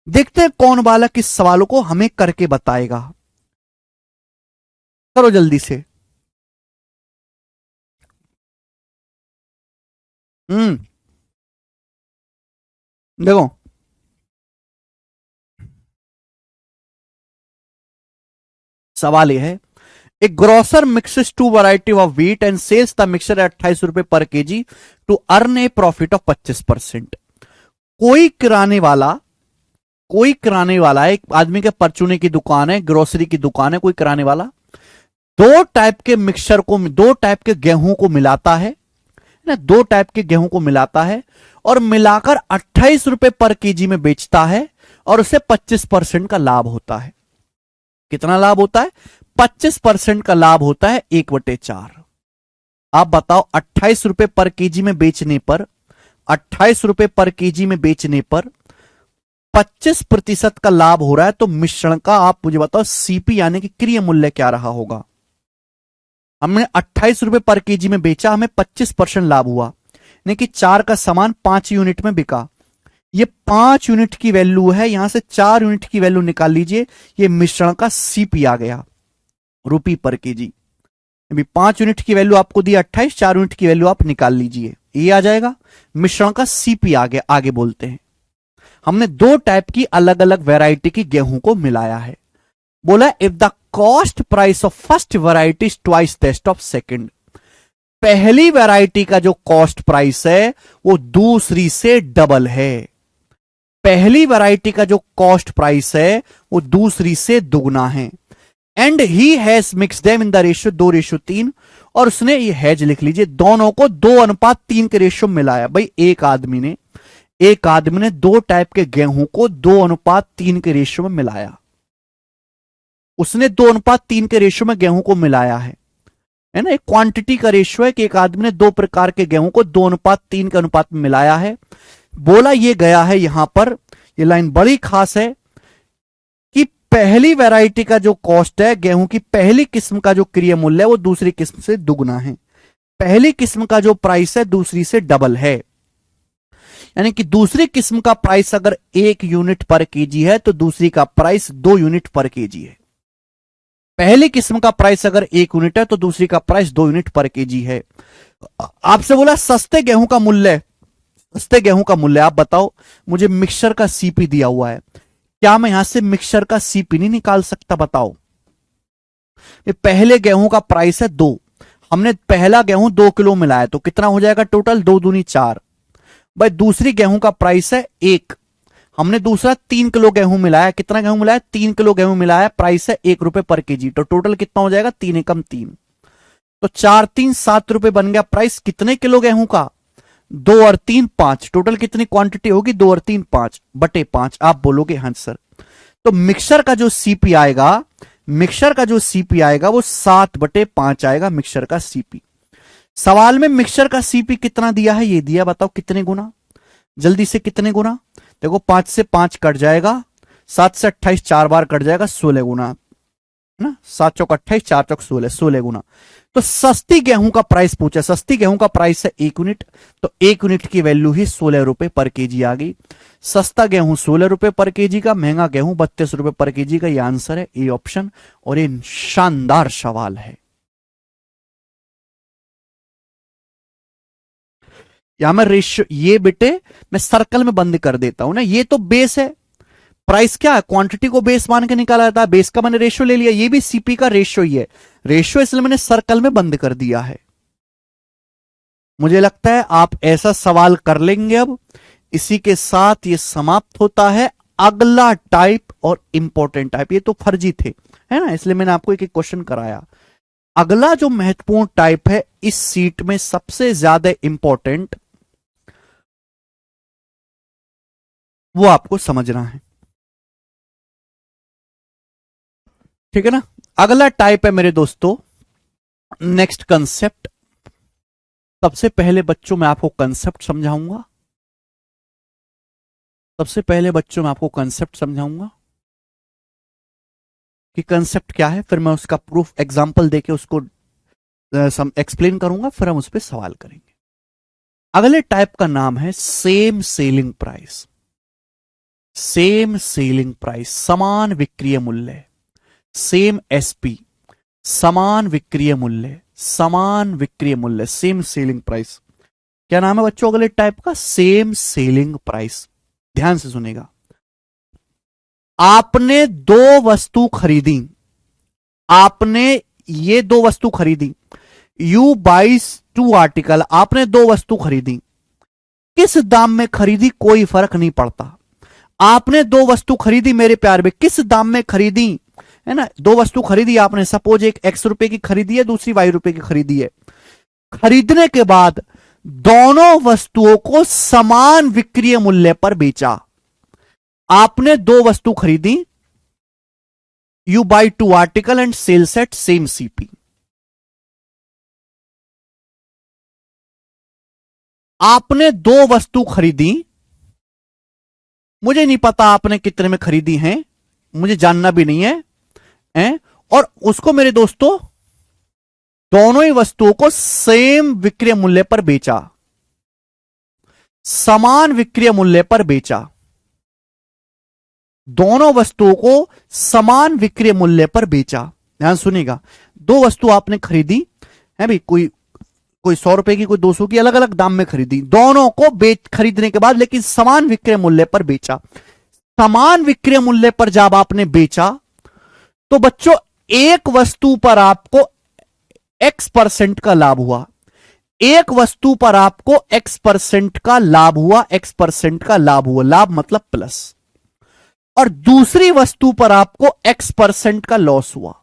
देखते हैं कौन बालक इस सवालों को हमें करके बताएगा। करो जल्दी से। देखो सवाल यह है, a grocer mixes 2 variety of wheat and sells the mixture at 28 रुपए per KG to earn a profit of 25%। कोई किराने वाला एक आदमी के परचूने की दुकान है, ग्रोसरी की दुकान है, कोई किराने वाला 2 टाइप के मिक्सचर को, 2 टाइप के गेहूं को मिलाता है ना, 2 टाइप के गेहूं को मिलाता है और मिलाकर 28 रुपए पर केजी में बेचता है और उसे 25% का लाभ होता है। कितना लाभ होता है? 25% का लाभ होता है 1/4। आप बताओ 28 रुपए पर केजी में बेचने पर, 28 रुपए पर केजी में बेचने पर 25% का लाभ हो रहा है, तो मिश्रण का आप मुझे बताओ सीपी यानी कि क्रय मूल्य क्या रहा होगा? हमने 28 रुपए पर केजी में बेचा, हमें 25% लाभ हुआ, यानी कि 4 का सामान 5 यूनिट में बिका। ये 5 यूनिट की वैल्यू है, यहां से 4 यूनिट की वैल्यू निकाल लीजिए, ये मिश्रण का सीपी आ गया रुपये पर केजी। 5 यूनिट की वैल्यू आपको दी 28, 4 यूनिट की वैल्यू आप निकाल लीजिए, ये आ जाएगा मिश्रण का सीपी। आगे बोलते हैं, हमने 2 टाइप की अलग अलग वैरायटी की गेहूं को मिलाया है। बोला if the cost price of first variety is twice that of second, पहली वैरायटी का जो कॉस्ट प्राइस है वो दूसरी से डबल है। पहली वैरायटी का जो कॉस्ट प्राइस है वो दूसरी से दुगना है। And he has mix them in the ratio 2:3, और उसने ये हैज लिख लीजिए, दोनों को 2:3 के रेशियो में मिलाया। भाई एक आदमी ने 2 टाइप के गेहूं को 2:3 के रेशियो में मिलाया। उसने 2:3 के रेशियो में गेहूं को मिलाया है ना। एक क्वांटिटी का रेशियो है कि एक आदमी ने 2 प्रकार के गेहूं को 2:3 के अनुपात में मिलाया है। बोला ये गया है यहां पर, ये लाइन बड़ी खास है कि पहली वैरायटी का जो कॉस्ट है, गेहूं की पहली किस्म का जो क्रय मूल्य है वो दूसरी किस्म से दुगना है। पहली किस्म का जो प्राइस है दूसरी से डबल है, यानी कि दूसरी किस्म का प्राइस अगर 1 यूनिट पर केजी है तो दूसरी का प्राइस 2 यूनिट पर केजी है। पहली किस्म का प्राइस अगर 1 यूनिट है तो दूसरी का प्राइस 2 यूनिट पर केजी है। आपसे बोला सस्ते गेहूं का मूल्य, सस्ते गेहूं का मूल्य आप बताओ, मुझे मिक्सचर का सीपी दिया हुआ है, क्या मैं यहां से मिक्सचर का सीपी नहीं निकाल सकता? बताओ। ये पहले गेहूं का प्राइस है 2, हमने पहला गेहूं 2 किलो मिलाया तो कितना हो जाएगा टोटल? 2 दूनी 4। भाई दूसरी गेहूं का प्राइस है 1, हमने दूसरा 3 किलो गेहूं मिलाया, कितना गेहूं मिलाया? 3 किलो गेहूं मिलाया, प्राइस है 1 रुपए पर केजी, तो टोटल कितना हो जाएगा? 3 एकम 3, तो 4 3 7 रुपए बन गया प्राइस कितने किलो गेहूं का? 2 और 3 5, टोटल कितनी क्वांटिटी होगी? 2 और 3 5 बटे 5। आप बोलोगे हाँ सर। तो मिक्सर का जो सीपी आएगा, मिक्सर का जो सीपी आएगा वो 7/5 आएगा मिक्सर का सीपी। सवाल में मिक्सर का सीपी कितना दिया है? ये दिया, बताओ कितने गुना? जल्दी से कितने गुना? देखो 5 से 5 कट जाएगा, 7 से 28 4 बार कट जाएगा, 16 गुना है ना। 7 चौक 28, 4 चौक 16, 16 गुना। तो सस्ती गेहूं का प्राइस पूछा, सस्ती गेहूं का प्राइस है 1 यूनिट, तो 1 यूनिट की वैल्यू ही 16 रुपए पर केजी आ गई। सस्ता गेहूं 16 रुपए पर केजी का, महंगा गेहूं 32 रुपए पर केजी का। ये आंसर है ए ऑप्शन, और ये शानदार सवाल है। यहां मैं रेशियो, ये बेटे मैं सर्कल में बंद कर देता हूं ना, ये तो बेस है। प्राइस क्या है? क्वांटिटी को बेस मान के निकाला जाता है, बेस का मैंने रेशियो ले लिया, ये भी सीपी का रेशियो ही है, रेशियो इसलिए मैंने सर्कल में बंद कर दिया है। मुझे लगता है आप ऐसा सवाल कर लेंगे। अब इसी के साथ ये समाप्त होता है। अगला टाइप और इंपॉर्टेंट टाइप, ये तो फर्जी थे है ना, इसलिए मैंने आपको एक एक क्वेश्चन कराया। अगला जो महत्वपूर्ण टाइप है इस सीट में सबसे ज्यादा इंपॉर्टेंट, वो आपको समझना है, ठीक है ना। अगला टाइप है मेरे दोस्तों नेक्स्ट कंसेप्ट। सबसे पहले बच्चों मैं आपको कंसेप्ट समझाऊंगा, सबसे पहले बच्चों मैं आपको कंसेप्ट समझाऊंगा कि कंसेप्ट क्या है, फिर मैं उसका प्रूफ एग्जांपल देके उसको एक्सप्लेन करूंगा, फिर हम उस पर सवाल करेंगे। अगले टाइप का नाम है same selling price. Same selling price, समान विक्रीय मूल्य, सेम एसपी, समान विक्रीय मूल्य, समान विक्रीय मूल्य, सेम सेलिंग प्राइस। क्या नाम है बच्चों अगले टाइप का? Same selling price. ध्यान से सुनेगा। आपने 2 वस्तु खरीदी, आपने ये 2 वस्तु खरीदी, यू बाइस 2 आर्टिकल, आपने 2 वस्तु खरीदी, किस दाम में खरीदी कोई फर्क नहीं पड़ता। आपने 2 वस्तु खरीदी मेरे प्यार में, किस दाम में खरीदी है ना, 2 वस्तु खरीदी आपने, सपोज एक X रुपए की खरीदी है, दूसरी Y रुपए की खरीदी है। खरीदने के बाद दोनों वस्तुओं को समान विक्रीय मूल्य पर बेचा। आपने 2 वस्तु खरीदी, you buy 2 article and sells at same CP. आपने 2 वस्तु खरीदी, मुझे नहीं पता आपने कितने में खरीदी हैं, मुझे जानना भी नहीं है, और उसको मेरे दोस्तों दोनों ही वस्तुओं को सेम विक्रीय मूल्य पर बेचा, समान विक्रीय मूल्य पर बेचा। दोनों वस्तुओं को समान विक्रीय मूल्य पर बेचा। ध्यान सुनिएगा, 2 वस्तु आपने खरीदी है भाई, कोई 100 रुपए की, कोई 200 की, अलग अलग दाम में खरीदी, दोनों को खरीदने के बाद लेकिन समान विक्रय मूल्य पर बेचा। समान विक्रय मूल्य पर जब आपने बेचा तो बच्चों एक वस्तु पर आपको X% का लाभ हुआ, एक वस्तु पर आपको X% का लाभ हुआ, X% का लाभ हुआ, लाभ मतलब प्लस, और दूसरी वस्तु पर आपको X% का लॉस हुआ।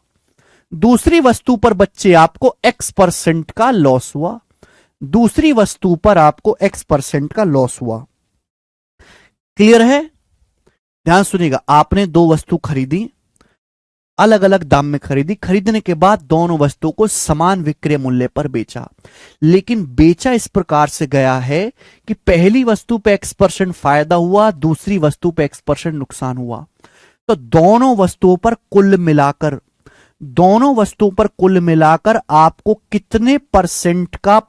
दूसरी वस्तु पर बच्चे आपको X% का लॉस हुआ, दूसरी वस्तु पर आपको X% का लॉस हुआ। क्लियर है? ध्यान सुनिएगा, आपने 2 वस्तु खरीदी, अलग अलग दाम में खरीदी, खरीदने के बाद दोनों वस्तुओं को समान विक्रय मूल्य पर बेचा, लेकिन बेचा इस प्रकार से गया है कि पहली वस्तु पे X% फायदा हुआ, दूसरी वस्तु पे X% नुकसान हुआ। तो दोनों वस्तुओं पर कुल मिलाकर आपको कितने % का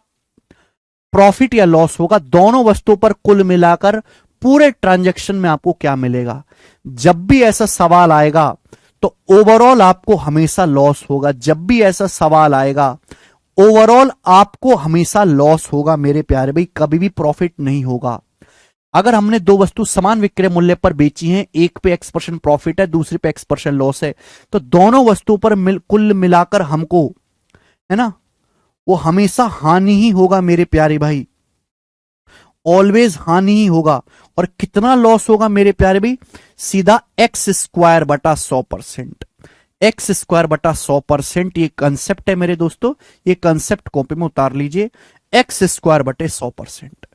प्रॉफिट या लॉस होगा, दोनों वस्तुओं पर कुल मिलाकर पूरे ट्रांजैक्शन में आपको क्या मिलेगा। जब भी ऐसा सवाल आएगा तो ओवरऑल आपको हमेशा लॉस होगा। जब भी ऐसा सवाल आएगा, ओवरऑल आपको हमेशा लॉस होगा मेरे प्यारे भाई, कभी भी प्रॉफिट नहीं होगा। अगर हमने दो वस्तु समान विक्रय मूल्य पर बेची हैं, एक पे X% प्रॉफिट है, दूसरी पे X% लॉस है, तो दोनों वस्तुओं पर कुल मिलाकर हमको, है ना, वो हमेशा हानि ही होगा मेरे प्यारे भाई, ऑलवेज हानि ही होगा। और कितना लॉस होगा मेरे प्यारे भाई? सीधा x² बटा 100%। x² बटा 100%, ये कंसेप्ट है मेरे दोस्तों, ये कंसेप्ट कॉपी में उतार लीजिए। x² बटे 100%,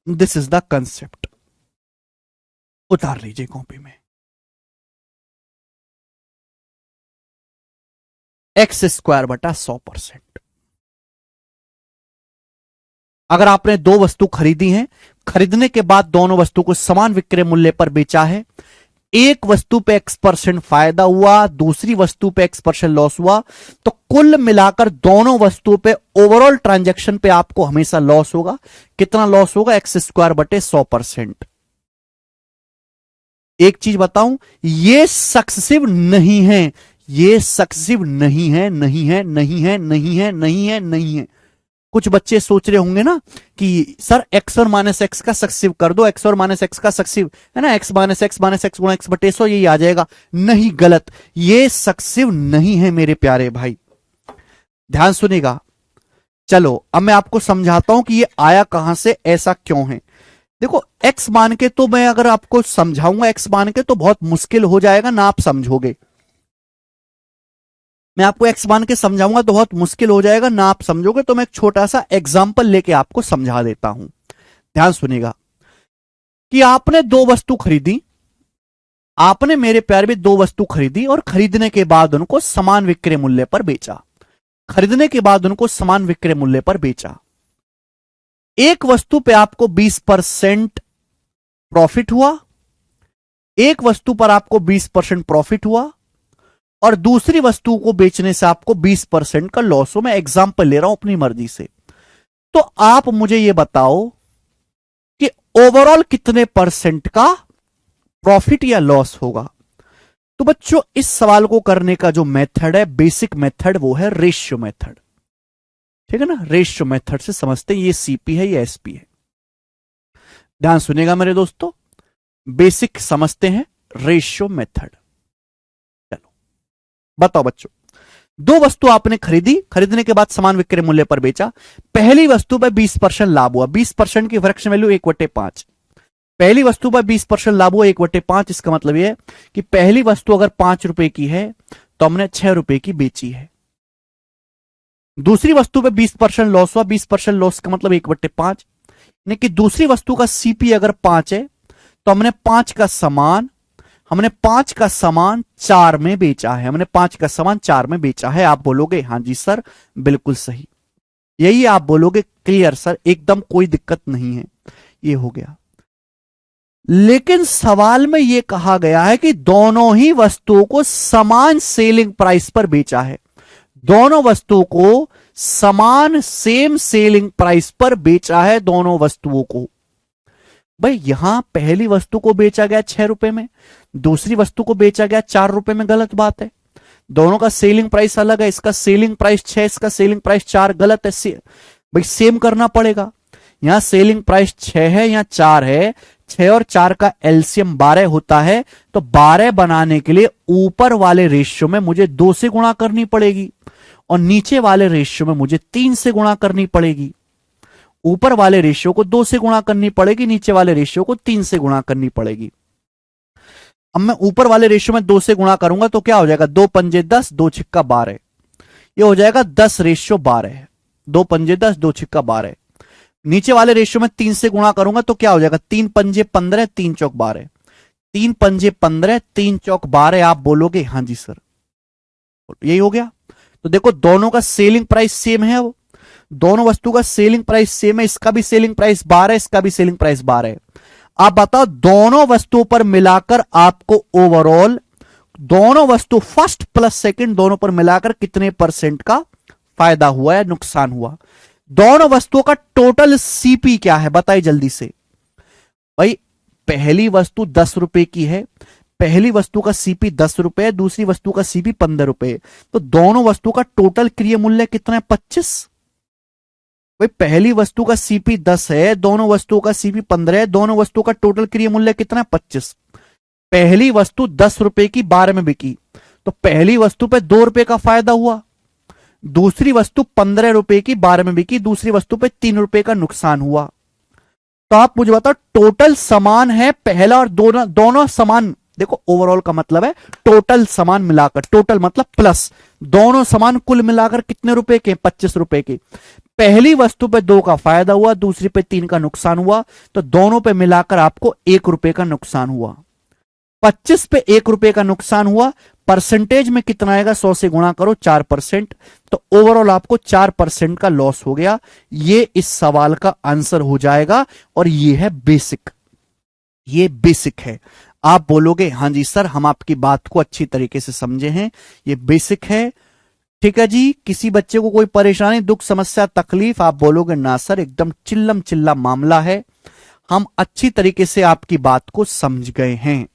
दिस इज द कंसेप्ट, उतार लीजिए कॉपी में। x² बटा 100%। अगर आपने दो वस्तु खरीदी है, खरीदने के बाद दोनों वस्तु को समान विक्रय मूल्य पर बेचा है, एक वस्तु पे X% फायदा हुआ, दूसरी वस्तु पे X% लॉस हुआ, तो कुल मिलाकर दोनों वस्तुओं पे ओवरऑल ट्रांजैक्शन पे आपको हमेशा लॉस होगा। कितना लॉस होगा? x² बटे 100%। एक चीज बताऊं, ये सक्सेसिव नहीं है, ये सक्सेसिव नहीं है, नहीं है, नहीं है, नहीं है, नहीं है, नहीं है। कुछ बच्चे सोच रहे होंगे ना कि सर x और माइनस एक्स का सक्सेसिव कर दो, x और माइनस एक्स का सक्सेसिव है ना, x माइनस एक्स गुणा x बटे 100 यही आ जाएगा। नहीं, गलत, ये सक्सेसिव नहीं है मेरे प्यारे भाई, ध्यान सुनिएगा। चलो अब मैं आपको समझाता हूं कि ये आया कहां से, ऐसा क्यों है। देखो x मान के तो मैं अगर आपको समझाऊंगा x मान के तो बहुत मुश्किल हो जाएगा ना, आप समझोगे। मैं आपको x मान के समझाऊंगा तो बहुत मुश्किल हो जाएगा ना, आप समझोगे। तो मैं एक छोटा सा एग्जाम्पल लेके आपको समझा देता हूं, ध्यान सुनिएगा। कि आपने दो वस्तु खरीदी, आपने मेरे प्यारे में दो वस्तु खरीदी और खरीदने के बाद उनको समान विक्रय मूल्य पर बेचा, खरीदने के बाद उनको समान विक्रय मूल्य पर बेचा। एक वस्तु पे आपको 20% प्रॉफिट हुआ, एक वस्तु पर आपको 20% प्रॉफिट हुआ, और दूसरी वस्तु को बेचने से आपको 20% का लॉस हो। मैं एग्जांपल ले रहा हूं अपनी मर्जी से। तो आप मुझे यह बताओ कि ओवरऑल कितने परसेंट का प्रॉफिट या लॉस होगा। तो बच्चों इस सवाल को करने का जो मेथड है, बेसिक मेथड, वो है रेशियो मेथड। ठीक है ना, रेशियो मेथड से समझते हैं ये सीपी है, ये एसपी है। ध्यान सुनिएगा मेरे दोस्तों, बेसिक समझते हैं रेशियो मेथड। बताओ बच्चों, दो वस्तु आपने खरीदी, खरीदने के बाद समान विक्रय मूल्य पर बेचा। पहली वस्तु पर 20% लाभ हुआ, 20% की फ्रैक्शन वैल्यू 1/5। पहली वस्तु पर 20% लाभ हुआ 1/5। इसका मतलब यह है कि पहली वस्तु अगर 5 रुपए की है तो हमने 6 रुपए की बेची है। दूसरी वस्तु पर 20% लॉस हुआ, 20% लॉस का मतलब 1/5, यानी कि दूसरी वस्तु का सीपी अगर 5 है तो हमने 5 का सामान 4 में बेचा है, हमने 5 का सामान 4 में बेचा है। आप बोलोगे हां जी सर बिल्कुल सही, यही आप बोलोगे, क्लियर सर, एकदम कोई दिक्कत नहीं है, ये हो गया। लेकिन सवाल में यह कहा गया है कि दोनों ही वस्तुओं को समान सेलिंग प्राइस पर बेचा है, दोनों वस्तुओं को समान सेम सेलिंग प्राइस पर बेचा है, दोनों वस्तुओं को। भाई यहां पहली वस्तु को बेचा गया 6 रुपए में, दूसरी वस्तु को बेचा गया 4 रुपए में, गलत बात है। दोनों का सेलिंग प्राइस अलग है, इसका सेलिंग प्राइस 6, इसका सेलिंग प्राइस 4, गलत है। भाई सेम करना पड़ेगा। यहां सेलिंग प्राइस 6 है, यहां 4 है, 6 और 4 का एलसीएम 12 होता है, तो 12 बनाने के लिए ऊपर वाले रेशियो में मुझे 2 से गुणा करनी पड़ेगी और नीचे वाले रेशियो में मुझे 3 से गुणा करनी पड़ेगी। ऊपर वाले रेशियो को 2 से गुणा करनी पड़ेगी, नीचे वाले रेशियो को 3 से गुणा करनी पड़ेगी। अब मैं ऊपर वाले रेशियो में 2 से गुणा करूंगा तो क्या हो जाएगा, 2 पंजे 10, 2 छिक्का 12, ये हो जाएगा 10:12। 2 पंजे 10, 2 छिक्का 12। नीचे वाले रेशियो में 3 से गुणा करूंगा तो क्या हो जाएगा, 3 पंजे 15, 3 चौक 12, 3 पंजे 15, 3 चौक 12। आप बोलोगे हां जी सर, यही हो गया। तो देखो दोनों का सेलिंग प्राइस सेम है, वो दोनों वस्तु का सेलिंग प्राइस सेम है, इसका भी सेलिंग प्राइस 12, इसका भी सेलिंग प्राइस 12 है। आप बताओ दोनों वस्तुओं पर मिलाकर आपको ओवरऑल, दोनों वस्तु फर्स्ट प्लस सेकंड दोनों पर मिलाकर कितने परसेंट का फायदा हुआ या नुकसान हुआ। दोनों वस्तुओं का टोटल सीपी क्या है बताइए जल्दी से। भाई पहली वस्तु 10 रुपए की है, पहली वस्तु का सीपी 10 रुपए, दूसरी वस्तु का सीपी 15 रुपए, तो दोनों वस्तु का टोटल क्रिय मूल्य कितना है? 25। भाई पहली वस्तु का सीपी 10 है, दोनों वस्तुओं का सीपी 15 है, दोनों वस्तुओं का टोटल क्रिय मूल्य कितना है? 25। पहली वस्तु 10 रुपए की 12 में बिकी, तो पहली वस्तु पे 2 रुपए का फायदा हुआ। दूसरी वस्तु 15 रुपए की 12 में बिकी, दूसरी वस्तु पे 3 रुपए का नुकसान हुआ। तो आप मुझे बताओ, टोटल समान है पहला और दोनों दोनों समान। देखो ओवरऑल का मतलब है टोटल समान मिलाकर, टोटल मतलब प्लस, दोनों समान कुल मिलाकर कितने रुपए के? 25 रुपए के। पहली वस्तु पे 2 का फायदा हुआ, दूसरी पे 3 का नुकसान हुआ, तो दोनों पे मिलाकर आपको 1 रुपए का नुकसान हुआ। 25 पे 1 रुपए का नुकसान हुआ, परसेंटेज में कितना आएगा? 100 से गुणा करो, 4%। तो ओवरऑल आपको 4% का लॉस हो गया। ये इस सवाल का आंसर हो जाएगा, और ये है बेसिक, ये बेसिक है। आप बोलोगे हाँ जी सर, हम आपकी बात को अच्छी तरीके से समझे हैं, ये बेसिक है। ठीक है जी, किसी बच्चे को कोई परेशानी, दुख, समस्या, तकलीफ? आप बोलोगे ना सर, एकदम चिल्लम चिल्ला मामला है, हम अच्छी तरीके से आपकी बात को समझ गए हैं।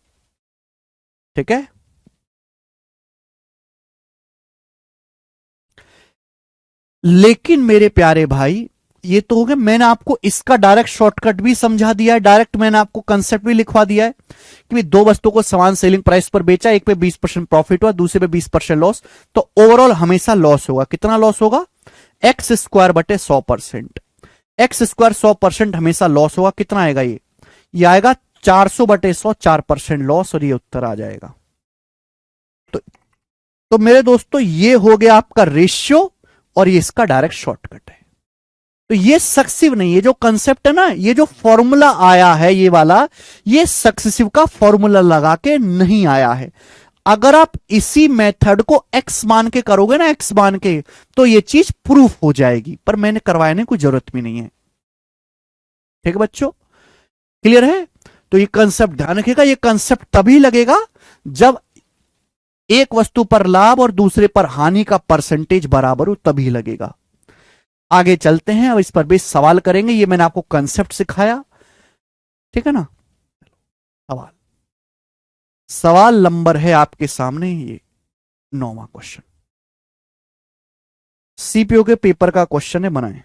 ठीक है, लेकिन मेरे प्यारे भाई, ये तो हो गया, मैंने आपको इसका डायरेक्ट शॉर्टकट भी समझा दिया है, डायरेक्ट मैंने आपको कंसेप्ट भी लिखवा दिया है कि दो वस्तुओं को समान सेलिंग प्राइस पर बेचा, एक पे 20% प्रॉफिट हुआ, दूसरे पे 20% लॉस, तो ओवरऑल हमेशा लॉस होगा। कितना लॉस होगा? एक्स स्क्वायर बटे 100%। एक्स स्क्वायर 100% हमेशा लॉस होगा। कितना आएगा ये आएगा 400 बटे 100, 4% लॉस, और ये उत्तर आ जाएगा। तो, तो मेरे दोस्तों, ये हो गया आपका रेशियो, और ये इसका डायरेक्ट शॉर्टकट है। तो ये सक्सेसिव नहीं है, जो कंसेप्ट है ना, ये जो फॉर्मूला आया है ये वाला, ये सक्सेसिव का फॉर्मूला लगा के नहीं आया है। अगर आप इसी मेथड को एक्स मान के करोगे ना, एक्स मान के, तो ये चीज प्रूफ हो जाएगी, पर मैंने करवाने की जरूरत भी नहीं है। ठीक है बच्चों, क्लियर है? तो ये कंसेप्ट ध्यान रखिएगा, ये कंसेप्ट तभी लगेगा जब एक वस्तु पर लाभ और दूसरे पर हानि का परसेंटेज बराबर हो, तभी लगेगा। आगे चलते हैं, अब इस पर भी सवाल करेंगे। ये मैंने आपको कंसेप्ट सिखाया, ठीक है ना। सवाल, सवाल नंबर है आपके सामने ये 9वां क्वेश्चन, सीपीओ के पेपर का क्वेश्चन है, बनाए।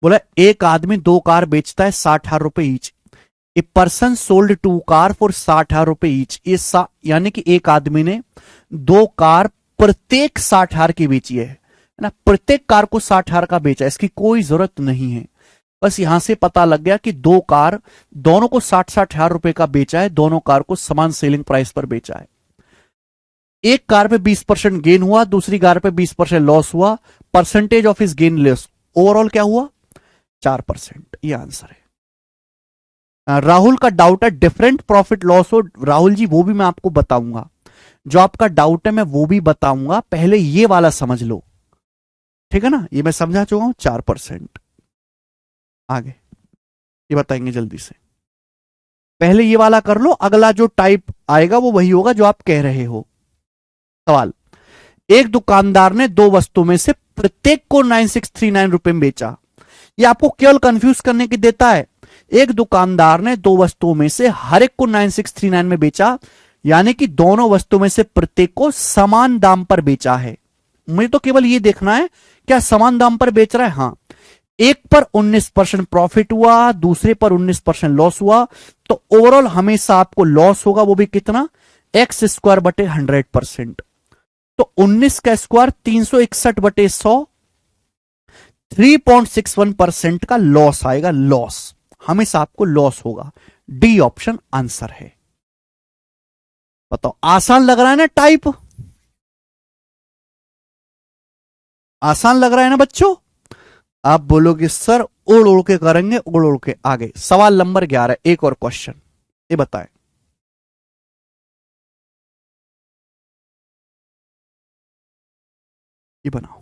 बोला एक आदमी 2 कार बेचता है 60,000 रुपए each. A person sold 2 car for 60,000 रुपए ईच। ये यानी कि एक आदमी ने 2 कार प्रत्येक 60,000 की बेची है ना, प्रत्येक कार को 60,000 का बेचा। इसकी कोई जरूरत नहीं है, बस यहां से पता लग गया कि 2 कार दोनों को 60,000 रुपए का बेचा है, दोनों कार को समान सेलिंग प्राइस पर बेचा है। एक कार पे 20% गेन हुआ, दूसरी कार पे 20% लॉस हुआ। परसेंटेज ऑफ इस गेन लॉस ओवरऑल क्या हुआ? 4%। ये आंसर है। राहुल का डाउट है डिफरेंट प्रॉफिट लॉस हो। राहुल जी वो भी मैं आपको बताऊंगा, जो आपका डाउट है मैं वो भी बताऊंगा, पहले ये वाला समझ लो। ठीक है ना, ये मैं समझा चुका हूं। 4%। आगे ये बताएंगे जल्दी से, पहले ये वाला कर लो, अगला जो टाइप आएगा वो वही होगा जो आप कह रहे हो। सवाल, एक दुकानदार ने 2 वस्तु में से प्रत्येक को 9639 रुपए में बेचा। ये आपको केवल कंफ्यूज करने की देता है। एक दुकानदार ने 2 वस्तुओं में से हर एक को 9639 में बेचा, यानी कि दोनों वस्तुओं में से प्रत्येक को समान दाम पर बेचा है। मुझे तो केवल ये देखना है क्या समान दाम पर बेच रहा है। हां, एक पर 19% प्रॉफिट हुआ, दूसरे पर 19% लॉस हुआ, तो ओवरऑल हमेशा आपको लॉस होगा, वो भी कितना? एक्स स्क्वायर बटे 100%। तो 19 का स्क्वायर 361 बटे 100, 3.61% का लॉस आएगा। लॉस हमेशा आपको लॉस होगा। डी ऑप्शन आंसर है। बताओ, आसान लग रहा है ना टाइप? आसान लग रहा है ना बच्चों? आप बोलोगे सर उड़ उड़ के करेंगे, उड़ उड़ के। आगे सवाल नंबर 11, एक और क्वेश्चन, ये बताएं। ये बनाओ।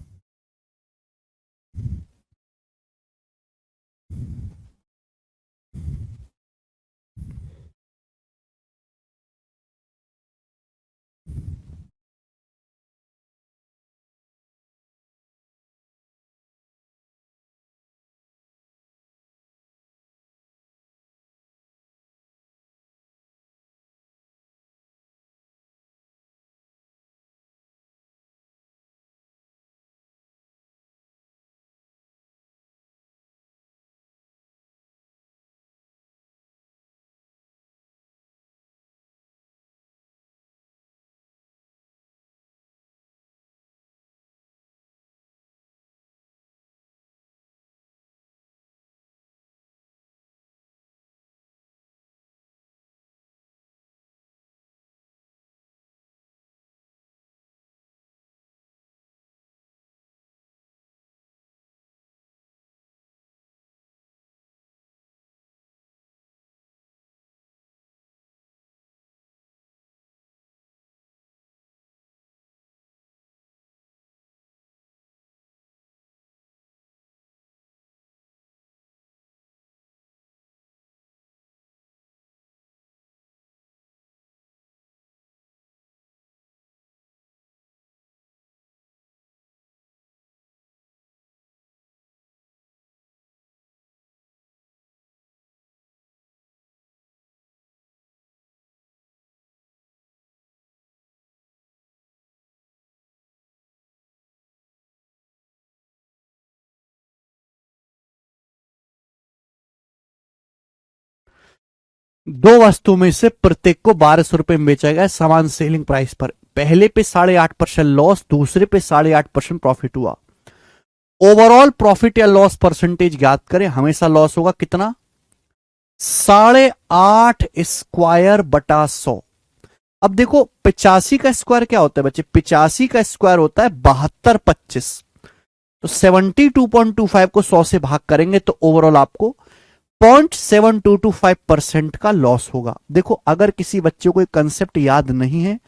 दो वस्तुओं में से प्रत्येक को 1200 रुपए में बेचा गया समान सेलिंग प्राइस पर। पहले पे 8.5% लॉस, दूसरे पे 8.5% प्रॉफिट हुआ। ओवरऑल प्रॉफिट या लॉस परसेंटेज ज्ञात करें। हमेशा लॉस होगा कितना? 8.5 स्क्वायर बटा 100। अब देखो 85 का स्क्वायर क्या होता है बच्चे? 85 का स्क्वायर होता है 7225। तो 72.25 को 100 से भाग करेंगे तो ओवरऑल आपको 0.7225% का लॉस होगा। देखो अगर किसी बच्चे को एक कंसेप्ट याद नहीं है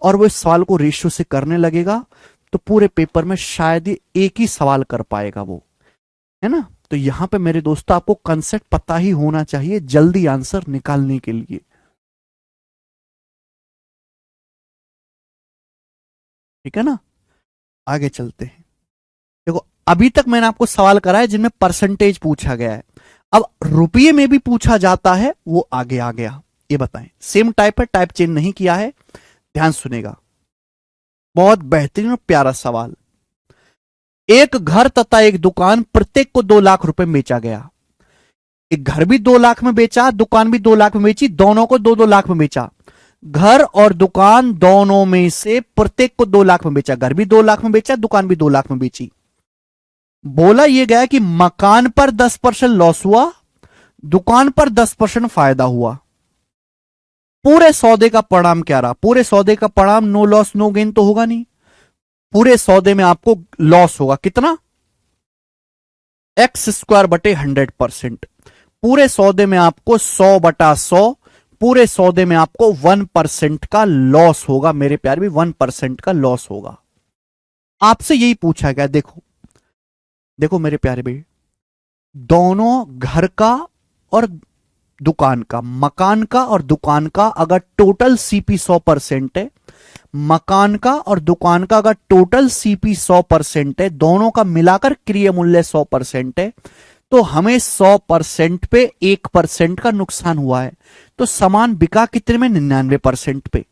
और वो इस सवाल को रेशियो से करने लगेगा तो पूरे पेपर में शायद ही एक ही सवाल कर पाएगा वो, है ना। तो यहां पे मेरे दोस्तों आपको कंसेप्ट पता ही होना चाहिए जल्दी आंसर निकालने के लिए। ठीक है ना, आगे चलते हैं। देखो अभी तक मैंने आपको सवाल कराया जिनमें परसेंटेज पूछा गया है। अब रुपये में भी पूछा जाता है, वो आगे आ गया। ये बताएं, सेम टाइप है, टाइप चेंज नहीं किया है। ध्यान सुनेगा, बहुत बेहतरीन और प्यारा सवाल। एक घर तथा एक दुकान प्रत्येक को 2 लाख रुपए में बेचा गया। एक घर भी 2 लाख में बेचा, दुकान भी 2 लाख में बेची, दोनों को 2-2 लाख में बेचा। घर और दुकान दोनों में से प्रत्येक को 2 लाख में बेचा। घर भी 2 लाख में बेचा, दुकान भी 2 लाख में बेची। बोला यह गया कि मकान पर 10% लॉस हुआ, दुकान पर 10% फायदा हुआ। पूरे सौदे का परिणाम क्या रहा? पूरे सौदे का परिणाम नो लॉस नो गेन तो होगा नहीं। पूरे सौदे में आपको लॉस होगा कितना? एक्स स्क्वायर बटे 100%। पूरे सौदे में आपको 100/100, पूरे सौदे में आपको 1% का लॉस होगा मेरे प्यारे भी, 1% का लॉस होगा। आपसे यही पूछा गया। देखो देखो मेरे प्यारे भाई, दोनों घर का और दुकान का, मकान का और दुकान का अगर टोटल सीपी 100% है, मकान का और दुकान का अगर टोटल सीपी 100% है, दोनों का मिलाकर क्रय मूल्य 100% है, तो हमें 100% पे 1% का नुकसान हुआ है। तो सामान बिका कितने में? 99% पे।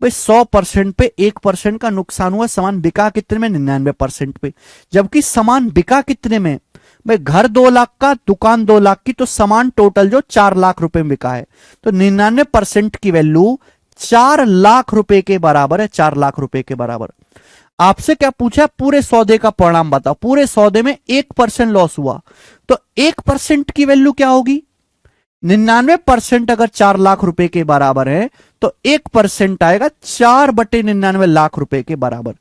भाई 100% पे 1% का नुकसान हुआ, सामान बिका कितने में? 99% पे। जबकि सामान बिका कितने में? भाई घर 2 लाख का, दुकान 2 लाख की, तो सामान टोटल जो 4 लाख रुपए में बिका है। तो 99% की वैल्यू 4 लाख रुपए के बराबर है। 4 लाख रुपए के बराबर। आपसे क्या पूछा? पूरे सौदे का परिणाम बताओ। पूरे सौदे में 1% लॉस हुआ, तो 1% की वैल्यू क्या होगी? 99% अगर 4 लाख रुपए के बराबर है तो 1% आएगा 4/99 लाख रुपए के बराबर।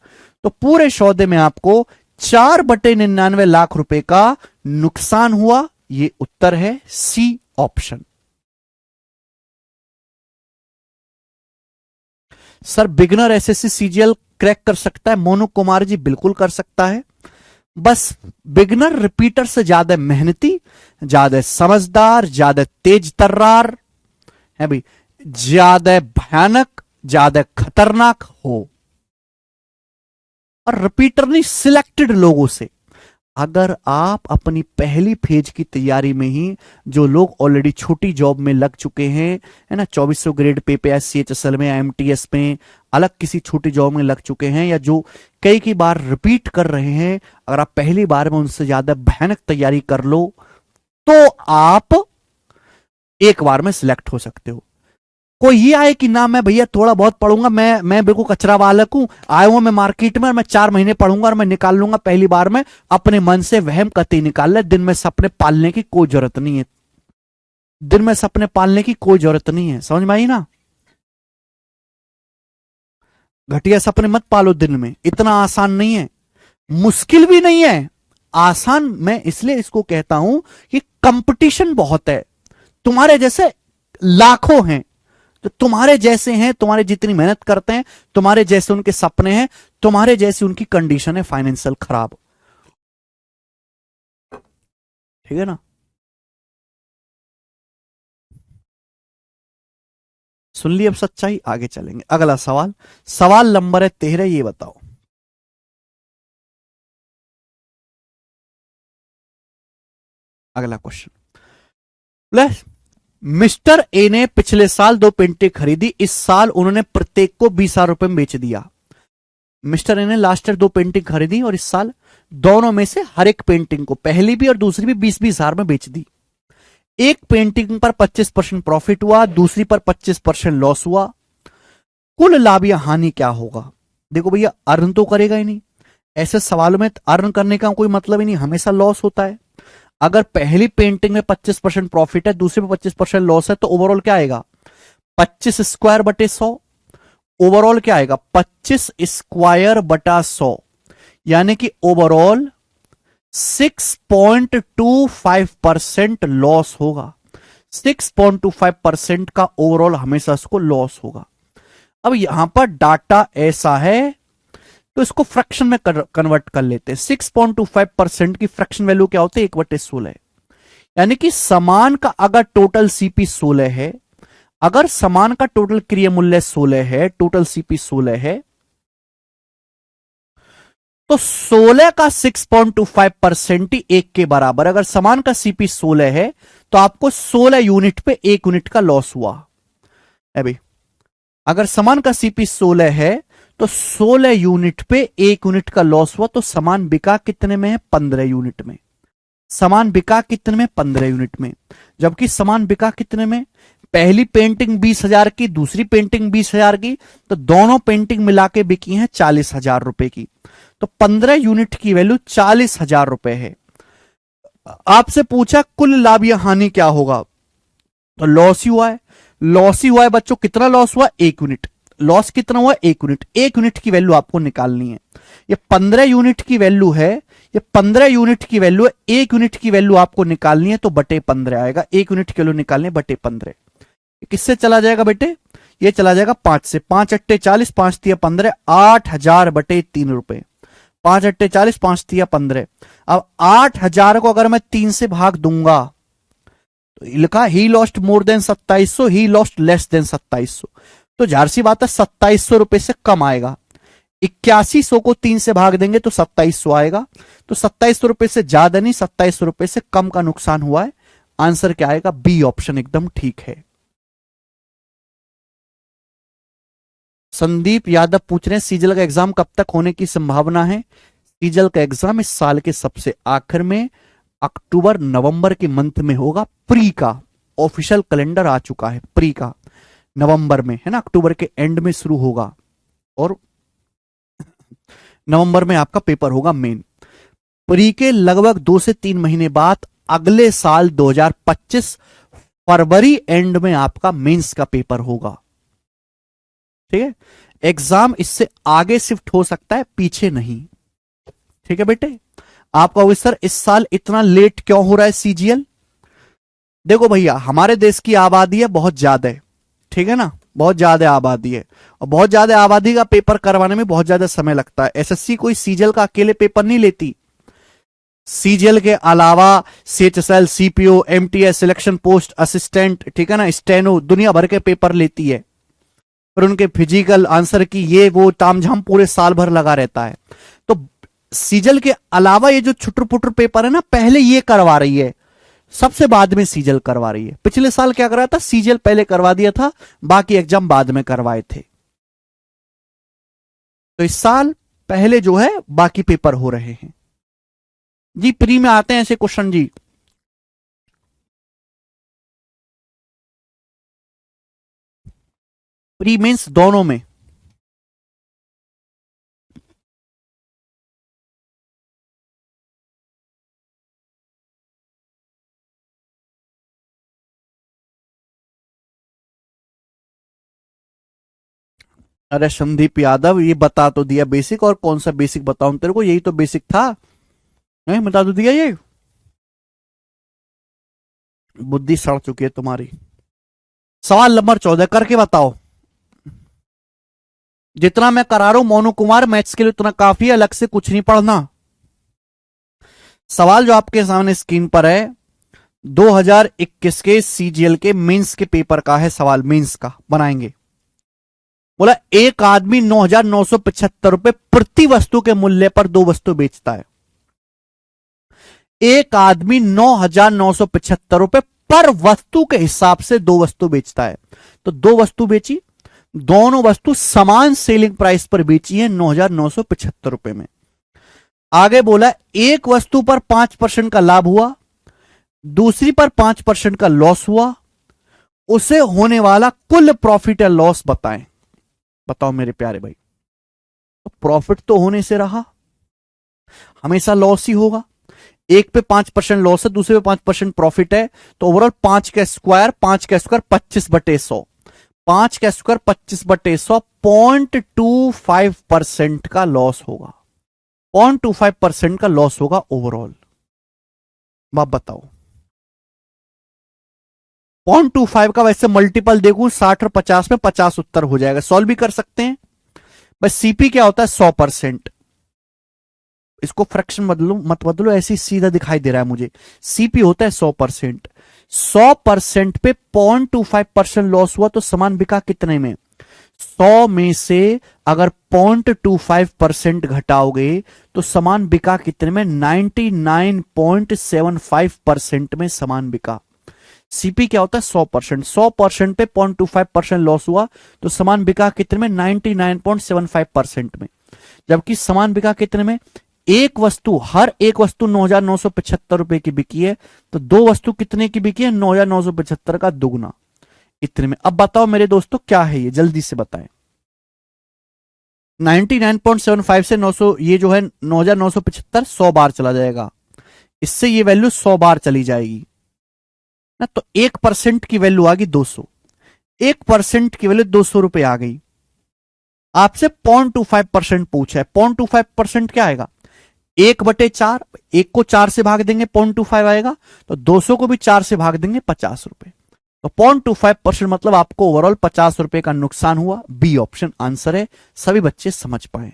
तो पूरे सौदे में आपको 4/99 लाख रुपए का नुकसान हुआ। ये उत्तर है C option. Sir beginner SSC CGL crack कर सकता है? मोनू कुमार जी बिल्कुल कर सकता है। बस बिगनर रिपीटर से ज्यादा मेहनती, ज्यादा समझदार, ज्यादा तेज तर्रार है भाई, ज्यादा भयानक, ज्यादा खतरनाक हो। और रिपीटर नहीं, सिलेक्टेड लोगों से। अगर आप अपनी पहली फेज की तैयारी में ही, जो लोग ऑलरेडी छोटी जॉब में लग चुके हैं, है ना, 2400 ग्रेड पे या CHSL में, एमटीएस में, अलग किसी छोटी जॉब में लग चुके हैं, या जो कई बार रिपीट कर रहे हैं, अगर आप पहली बार में उनसे ज्यादा भयानक तैयारी कर लो तो आप एक बार में सिलेक्ट हो सकते हो। कोई ये आए कि ना मैं भैया थोड़ा बहुत पढ़ूंगा, मैं बिल्कुल कचरा बालक हूं, आया हूं मैं मार्केट में और मैं 4 महीने पढ़ूंगा और मैं निकाल लूंगा पहली बार में, अपने मन से वहम कतई निकाल ले। दिन में सपने पालने की कोई जरूरत नहीं है। दिन में सपने पालने की कोई जरूरत नहीं है, समझ में आई ना। घटिया सपने मत पालो दिन में, इतना आसान नहीं है, मुश्किल भी नहीं है, आसान। मैं इसलिए इसको कहता हूं कि कंपटीशन बहुत है, तुम्हारे जैसे लाखों हैं। तो तुम्हारे जैसे हैं, तुम्हारे जितनी मेहनत करते हैं, तुम्हारे जैसे उनके सपने हैं, तुम्हारे जैसी उनकी कंडीशन है फाइनेंशियल खराब। ठीक है ना। सुन ली अब सच्चाई, आगे चलेंगे। अगला सवाल, सवाल नंबर है 13। ये बताओ, अगला क्वेश्चन। मिस्टर ए ने पिछले साल 2 पेंटिंग खरीदी, इस साल उन्होंने प्रत्येक को 20,000 रुपए में बेच दिया। मिस्टर ए ने लास्ट ईयर 2 पेंटिंग खरीदी और इस साल दोनों में से हर एक पेंटिंग को, पहली भी और दूसरी भी, 20-20 हजार में बेच दी। एक पेंटिंग पर 25% प्रॉफिट हुआ, दूसरी पर 25% लॉस हुआ, कुल लाभ या हानि क्या होगा? देखो भैया, अर्न तो करेगा ही नहीं, ऐसे सवालों में अर्न करने का कोई मतलब ही नहीं, हमेशा लॉस होता है। अगर पहली पेंटिंग में 25% प्रॉफिट है, दूसरे में 25% लॉस है, तो ओवरऑल क्या आएगा? 25 स्क्वायर बटे 100। ओवरऑल क्या आएगा? 25 स्क्वायर बटा 100, यानी कि ओवरऑल 6.25% लॉस होगा। 6.25% का ओवरऑल हमेशा इसको लॉस होगा। अब यहां पर डाटा ऐसा है तो इसको फ्रैक्शन में कन्वर्ट कर लेते हैं। 6.25% की फ्रैक्शन वैल्यू क्या होती है? 1/16। यानी कि सामान का अगर टोटल सीपी 16 है, अगर सामान का टोटल क्रिय मूल्य 16 है, टोटल सीपी 16 है, तो 16 का 6.25% ही 1 के बराबर। अगर सामान का सीपी 16 है तो आपको 16 यूनिट पे 1 यूनिट का लॉस हुआ। अभी अगर सामान का सीपी 16 है तो 16 यूनिट पे 1 यूनिट का लॉस हुआ, तो सामान बिका कितने में है? 15 यूनिट में। सामान बिका कितने में? 15 यूनिट में। जबकि सामान बिका कितने में? पहली पेंटिंग 20,000 की, दूसरी पेंटिंग 20,000 की, तो दोनों पेंटिंग मिला के बिकी हैं 40,000 रुपए की। तो 15 यूनिट की वैल्यू 40,000 रुपए है। आपसे पूछा कुल लाभ या हानि क्या होगा, तो लॉस ही हुआ है। लॉस ही हुआ है बच्चों। कितना लॉस हुआ? 1 यूनिट। लॉस कितना हुआ? 1 यूनिट। 1 यूनिट की वैल्यू आपको निकालनी है। ये 15 यूनिट की वैल्यू है, ये 15 यूनिट की वैल्यू है। 1 यूनिट की वैल्यू आपको निकालनी है, तो बटे 15 आएगा। 1 यूनिट की वैल्यू निकालनी है, बटे 15। किससे चला जाएगा बेटे? ये चला जाएगा 5 से। 5 अट्टे 40, 5 तिया 15, 8,000 बटे 3 रुपए। 5 अट्टे 40, 5 तिया 15। अब 8,000 को अगर मैं 3 से भाग दूंगा तो लिखा he lost more than 2700, he lost less than 2700। तो जाहिर सी बात है 2700 रुपए से कम आएगा। 8100 को 3 से भाग देंगे तो 2700 आएगा। तो 2700 रुपए से ज्यादा नहीं, 2700 रुपए से कम का नुकसान हुआ है। आंसर क्या आएगा? बी ऑप्शन एकदम ठीक है। संदीप यादव पूछ रहे हैं सीजल का एग्जाम कब तक होने की संभावना है? सीजल का एग्जाम इस साल के सबसे आखिर में अक्टूबर नवंबर के मंथ में होगा। प्री का ऑफिशियल कैलेंडर आ चुका है, प्री का नवंबर में है ना, अक्टूबर के एंड में शुरू होगा और नवंबर में आपका पेपर होगा मेन। प्री के लगभग 2 से 3 महीने बाद अगले साल 2025 फरवरी एंड में आपका मेंस का पेपर होगा। ठीक है, एग्जाम इससे आगे शिफ्ट हो सकता है, पीछे नहीं। ठीक है बेटे, आपका ऑफिसर इस साल इतना लेट क्यों हो रहा है सीजीएल? देखो भैया, हमारे देश की आबादी है बहुत ज्यादा है, ठीक है ना, बहुत ज्यादा आबादी है, और बहुत ज्यादा आबादी का पेपर करवाने में बहुत ज्यादा समय लगता है। एसएससी कोई सीजीएल का अकेले पेपर नहीं लेती। सीजीएल के अलावा CHSL, CPO, MTS, selection post assistant, ठीक है ना, स्टेनो, दुनिया भर के पेपर लेती है। पर उनके फिजिकल आंसर की ये वो तामझाम पूरे साल भर लगा रहता है। तो सीजल के अलावा ये जो छुटर पुटर पेपर है ना, पहले ये करवा रही है, सबसे बाद में सीजल करवा रही है। पिछले साल क्या कराया था? सीजल पहले करवा दिया था, बाकी एग्जाम बाद में करवाए थे। तो इस साल पहले जो है बाकी पेपर हो रहे हैं जी। प्री में आते हैं ऐसे क्वेश्चन जी। प्री मींस दोनों में। अरे संदीप यादव, ये बता तो दिया बेसिक, और कौन सा बेसिक बताऊं तेरे को? यही तो बेसिक था, नहीं बता तो दिया। ये बुद्धि सड़ चुकी है तुम्हारी। सवाल नंबर 14 करके बताओ। जितना मैं करा रहा हूं मोनू कुमार, मैथ्स के लिए उतना काफी है, अलग से कुछ नहीं पढ़ना। सवाल जो आपके सामने स्क्रीन पर है 2021 के सीजीएल के मेंस के पेपर का है सवाल, मेंस का बनाएंगे। बोला एक आदमी 9,975 रुपए प्रति वस्तु के मूल्य पर 2 वस्तु बेचता है। एक आदमी 9,975 रुपए पर वस्तु के हिसाब से 2 वस्तु बेचता है। तो 2 वस्तु बेची, दोनों वस्तु समान सेलिंग प्राइस पर बेची है 9,975 रुपए में। आगे बोला एक वस्तु पर 5% का लाभ हुआ, दूसरी पर 5% का लॉस हुआ, उसे होने वाला कुल प्रॉफिट या लॉस बताएं। बताओ मेरे प्यारे भाई, तो प्रॉफिट तो होने से रहा, हमेशा लॉस ही होगा। एक पे 5% लॉस है, दूसरे पे 5% प्रॉफिट है, तो ओवरऑल 5 का स्क्वायर 25/100, 5 का स्क्वायर 25/100, 0.25% का लॉस होगा, 0.25% का लॉस होगा ओवरऑल। आप बताओ 0.25 का वैसे मल्टीपल देखूं 60 और 50 में 50 उत्तर हो जाएगा, सॉल्व भी कर सकते हैं। बस सीपी क्या होता है 100%, इसको फ्रैक्शन बदलो मत बदलो, ऐसे ही सीधा दिखाई दे रहा है मुझे। सीपी होता है 100%, 100% पे 0.25% लॉस हुआ तो सामान बिका कितने में, 100 में से अगर 0.25% घटाओगे तो सामान बिका कितने में, 99.75% में सामान बिका। सीपी क्या होता है 100%, 100% पे 0.25% लॉस हुआ तो सामान बिका कितने में, 99.75% में। जबकि सामान बिका कितने में, हर एक वस्तु 9,975 रुपए की बिकी है, तो दो वस्तु कितने की बिकी है, 9,975 का दुगना, इतने में। अब बताओ मेरे दोस्तों क्या है ये, जल्दी से बताएं। 99.75 से 900, ये जो है 9,975 100 बार चला जाएगा, इससे ये वैल्यू 100 बार चली जाएगी ना, तो 1% की वैल्यू आ गई 200, 1% की वैल्यू 200 रुपए आ गई। आपसे 0.25% पूछा है, 0.25% क्या आएगा, 1/4, 1 को 4 से भाग देंगे 0.25 आएगा, तो 200 को भी 4 से भाग देंगे 50 रुपए, तो 0.25% मतलब आपको ओवरऑल 50 रुपए का नुकसान हुआ। बी ऑप्शन आंसर है, सभी बच्चे समझ पाए।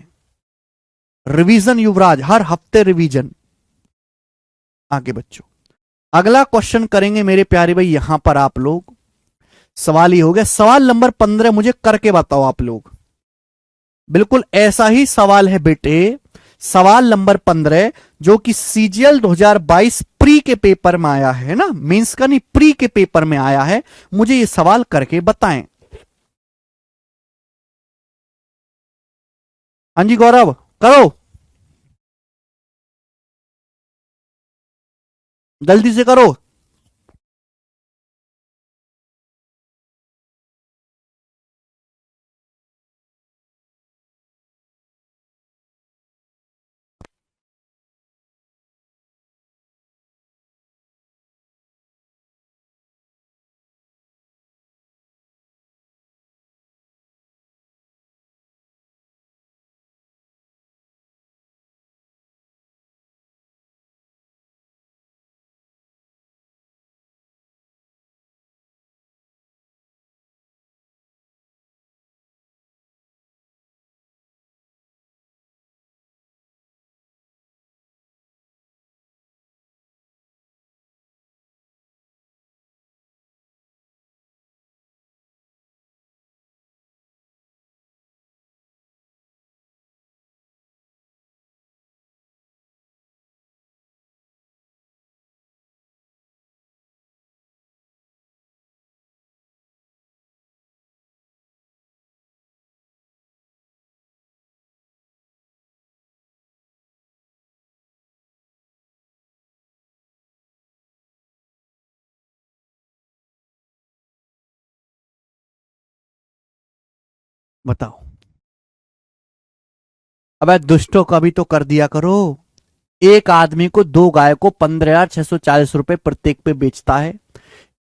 रिवीजन युवराज, हर हफ्ते रिवीजन। आगे बच्चों अगला क्वेश्चन करेंगे मेरे प्यारे भाई, यहां पर आप लोग सवाल ही हो गया, सवाल नंबर 15 मुझे करके बताओ आप लोग। बिल्कुल ऐसा ही सवाल है बेटे, सवाल नंबर 15 जो कि सीजीएल 2022 प्री के पेपर में आया है ना, मेंस का नहीं, प्री के पेपर में आया है, मुझे ये सवाल करके बताएं। हाँ जी गौरव करो, जल्दी से करो। बताओ अबे दुष्टों का भी तो कर दिया करो। एक आदमी को दो गाय को 15,640 रुपए प्रत्येक पे बेचता है,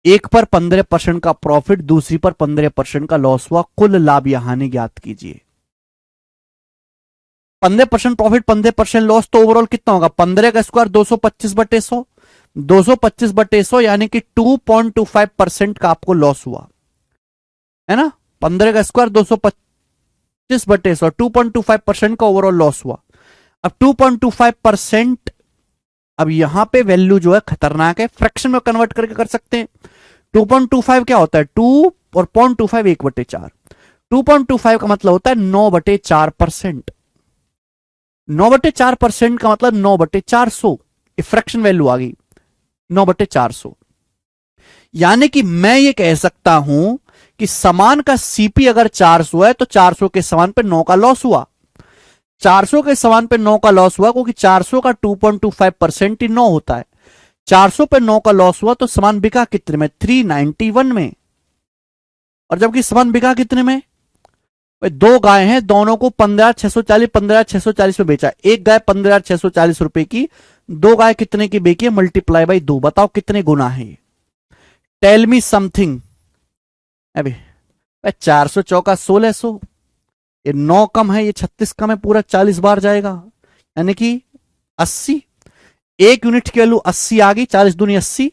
एक पर 15% का प्रॉफिट, दूसरी पर 15% का लॉस हुआ, कुल लाभ या हानि ज्ञात कीजिए। 15% प्रॉफिट 15% लॉस, तो ओवरऑल कितना होगा, 15 का स्क्वायर 225/100, 225/100 यानी कि 2.25% का आपको लॉस हुआ है ना। 15 का स्क्वायर 225/100, 2.25% का ओवरऑल लॉस हुआ। अब 2.25%, अब यहां पे वैल्यू जो है खतरनाक है, फ्रैक्शन में कन्वर्ट करके कर सकते हैं। 2.25 क्या होता है, 2 और 0.25 1/4, 2.25 का मतलब होता है 9/4%, 9/4% का मतलब 9/400, फ्रैक्शन वैल्यू आ गई 9/400। यानी कि मैं ये कह सकता हूं कि सामान का सीपी अगर 400 है तो 400 के सामान पे 9 का लॉस हुआ, 400 के सामान पे 9 का लॉस हुआ, क्योंकि 400 का 2.25% ही 9 होता है। 400 पे 9 का लॉस हुआ तो सामान बिका कितने में? 391 में। और जबकि सामान बिका कितने में? भाई दो गाय हैं, दोनों को 15,640 15,640 में बेचा। एक गाय 15,640 रुपए की, दो गाय कितने की बेची है? Multiply by 2। बताओ कितने गुना है ये? Tell me something. अभी 400 चौका 1600, ये 9 कम है, ये 36 कम है, पूरा 40 बार जाएगा, यानी कि 80। एक यूनिट की वैल्यू 80 आ गई, 40 दूनी 80।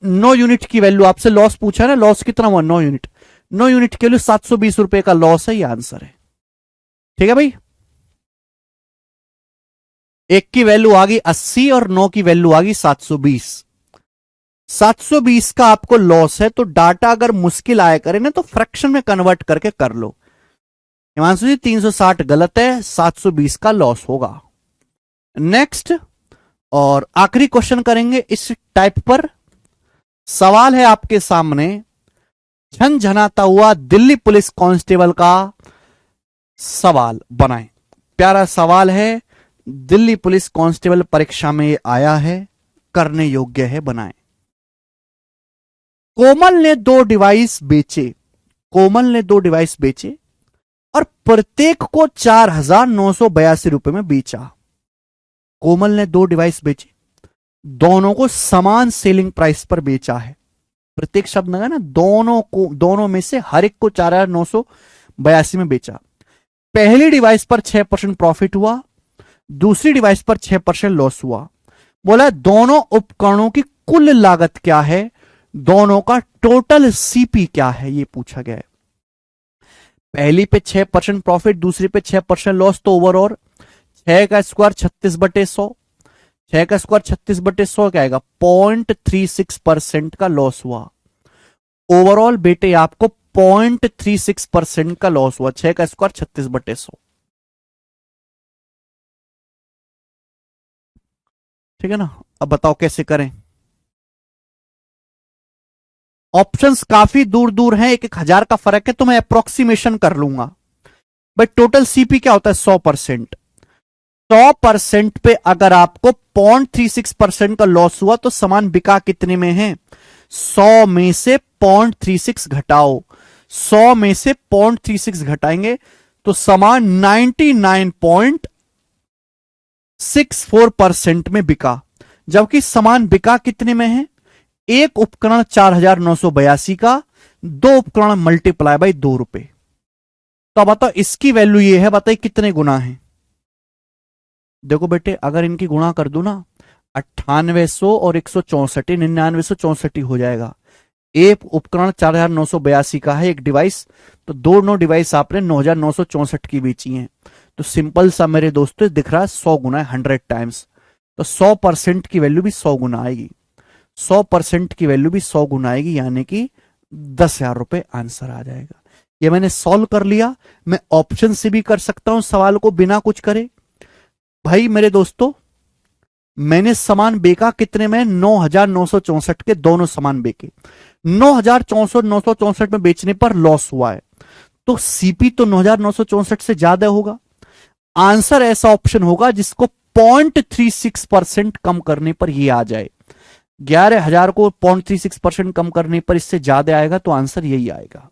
9 यूनिट की वैल्यू आपसे लॉस पूछा ना, लॉस कितना हुआ? 9 यूनिट। 9 यूनिट के लिए 720 रुपए का लॉस है, ये आंसर है। ठीक है भाई, एक की वैल्यू आ गई 80 और 9 की वैल्यू आ गई 720। 720 का आपको लॉस है, तो डाटा अगर मुश्किल आया करे ना तो फ्रैक्शन में कन्वर्ट करके कर लो। हिमांशु जी 360 गलत है, 720 का लॉस होगा। नेक्स्ट और आखिरी क्वेश्चन करेंगे इस टाइप पर। सवाल है आपके सामने, झनझनाता हुआ दिल्ली पुलिस कांस्टेबल का सवाल बनाएं। प्यारा सवाल है, दिल्ली पुलिस कांस्टेबल परीक्षा में आया है, करने योग्य है, बनाएं। कोमल ने 2 डिवाइस बेचे, कोमल ने 2 डिवाइस बेचे और प्रत्येक को 4,982 रुपए में बेचा। कोमल ने 2 डिवाइस बेचे, दोनों को समान सेलिंग प्राइस पर बेचा है। प्रत्येक शब्द लगा ना, दोनों को, दोनों में से हर एक को 4,982 में बेचा। पहली डिवाइस पर 6% प्रॉफिट हुआ, दूसरी डिवाइस पर 6% लॉस हुआ। बोला दोनों उपकरणों की कुल लागत क्या है, दोनों का टोटल सीपी क्या है, यह पूछा गया है। पहली पे 6% प्रॉफिट, दूसरी पे 6% लॉस, तो ओवरऑल 6 का स्क्वायर 36/100, 6 का स्क्वायर 36/100 क्या आएगा? 0.36% का लॉस हुआ। ओवरऑल बेटे आपको 0.36% का लॉस हुआ, 6 का स्क्वायर 36/100। ठीक है ना? अब बताओ कैसे करें। ऑप्शंस काफी दूर दूर हैं, 1,000 का फर्क है, तो मैं अप्रोक्सीमेशन कर लूंगा। बट टोटल सीपी क्या होता है? 100%। 100% पे अगर आपको 0.36% का लॉस हुआ तो सामान बिका कितने में है? 100 में से 0.36 घटाओ, 100 में से 0.36 घटाएंगे तो सामान 99.64% में बिका। जबकि सामान बिका कितने में है? एक उपकरण 4,982 का, 2 उपकरण मल्टीप्लाई बाई 2 रुपए। तो अब बताओ इसकी वैल्यू ये है, बताइए कितने गुना है? देखो बेटे, अगर इनकी गुणा कर दू ना, 9800 और 164, 9964 हो जाएगा। एक उपकरण 4,982 का है, एक डिवाइस, तो दोनों डिवाइस आपने 9,964 की बेची हैं। तो सिंपल सा मेरे दोस्तों दिख रहा है 100 गुना है, 100 टाइम्स। तो 100% की वैल्यू भी 100 गुना आएगी, 100% की वैल्यू भी 100 गुना आएगी, यानी कि 10,000 रुपए आंसर आ जाएगा। ये मैंने सॉल्व कर लिया। मैं ऑप्शन से भी कर सकता हूं सवाल को बिना कुछ करे। भाई मेरे दोस्तों, मैंने सामान बेचा कितने में? 9,964 के, दोनों सामान बेचे। 9,964 में बेचने पर लॉस हुआ है, तो सीपी तो 9,964 से ज्यादा होगा। आंसर ऐसा ऑप्शन होगा जिसको 0.36% कम करने पर यह आ जाए। 11,000 को 0.36% कम करने पर इससे ज्यादा आएगा, तो आंसर यही आएगा।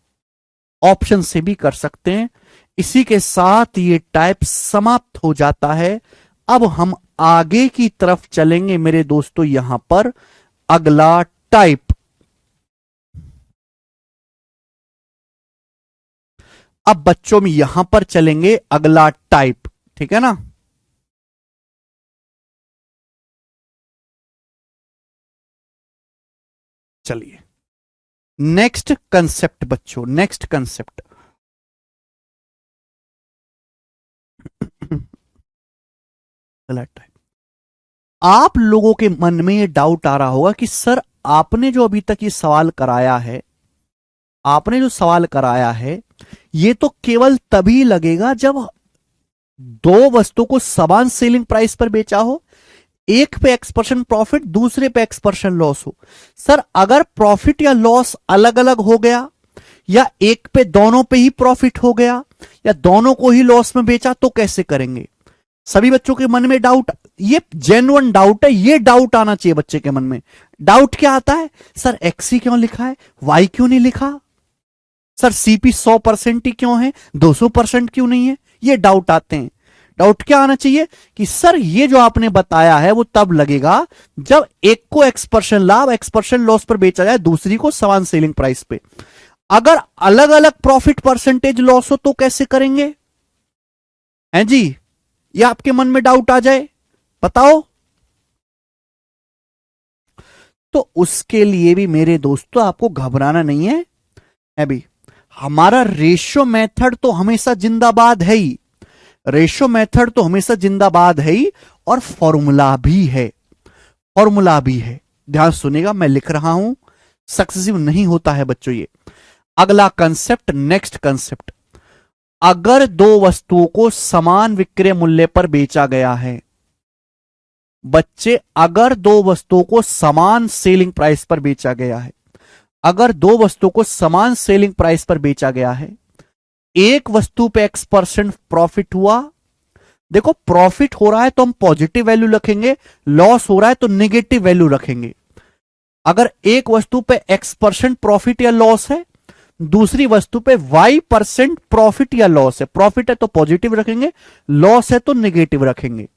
ऑप्शन से भी कर सकते हैं। इसी के साथ ये टाइप समाप्त हो जाता है। अब हम आगे की तरफ चलेंगे मेरे दोस्तों, यहां पर अगला टाइप। अब बच्चों में यहां पर चलेंगे अगला टाइप, ठीक है ना? चलिए नेक्स्ट कंसेप्ट बच्चों, नेक्स्ट कंसेप्ट। अगला टाइप। आप लोगों के मन में यह डाउट आ रहा होगा कि सर आपने जो अभी तक ये सवाल कराया है, आपने जो सवाल कराया है, ये तो केवल तभी लगेगा जब दो वस्तु को समान सेलिंग प्राइस पर बेचा हो, एक पे X% प्रॉफिट, दूसरे पे X% लॉस हो। सर अगर प्रॉफिट या लॉस अलग अलग हो गया, या एक पे दोनों पे ही प्रॉफिट हो गया, या दोनों को ही लॉस में बेचा, तो कैसे करेंगे? सभी बच्चों के मन में डाउट ये जेन्युइन डाउट है, ये डाउट आना चाहिए बच्चे के मन में। डाउट क्या आता है, सर एक्सी क्यों लिखा है, वाई क्यों नहीं लिखा, सर सीपी 100% ही क्यों है, 200% क्यों नहीं है, ये डाउट आते हैं। डाउट क्या आना चाहिए कि सर ये जो आपने बताया है वो तब लगेगा जब एक को X% लाभ X% लॉस पर बेचा जाए, दूसरी को समान सेलिंग प्राइस पे। अगर अलग अलग प्रॉफिट परसेंटेज लॉस हो तो कैसे करेंगे, हैं जी, ये आपके मन में डाउट आ जाए, बताओ। तो उसके लिए भी मेरे दोस्तों आपको घबराना नहीं है अभी। हमारा रेशियो मेथड तो हमेशा जिंदाबाद है ही, रेशियो मेथड तो हमेशा जिंदाबाद है ही, और फॉर्मूला भी है, फॉर्मूला भी है। ध्यान सुनेगा, मैं लिख रहा हूं, सक्सेसिव नहीं होता है बच्चों ये। अगला कंसेप्ट, नेक्स्ट कंसेप्ट, अगर दो वस्तुओं को समान विक्रय मूल्य पर बेचा गया है, बच्चे अगर दो वस्तुओं को समान सेलिंग प्राइस पर बेचा गया है, अगर दो वस्तुओं को समान सेलिंग प्राइस पर बेचा गया है, एक वस्तु पे X% प्रॉफिट हुआ, देखो प्रॉफिट हो रहा है तो हम पॉजिटिव वैल्यू रखेंगे, लॉस हो रहा है तो नेगेटिव वैल्यू रखेंगे। अगर एक वस्तु पे X% प्रॉफिट या लॉस है, दूसरी वस्तु पे Y% प्रॉफिट या लॉस है, प्रॉफिट है तो पॉजिटिव रखेंगे, लॉस है तो नेगेटिव रखेंगे।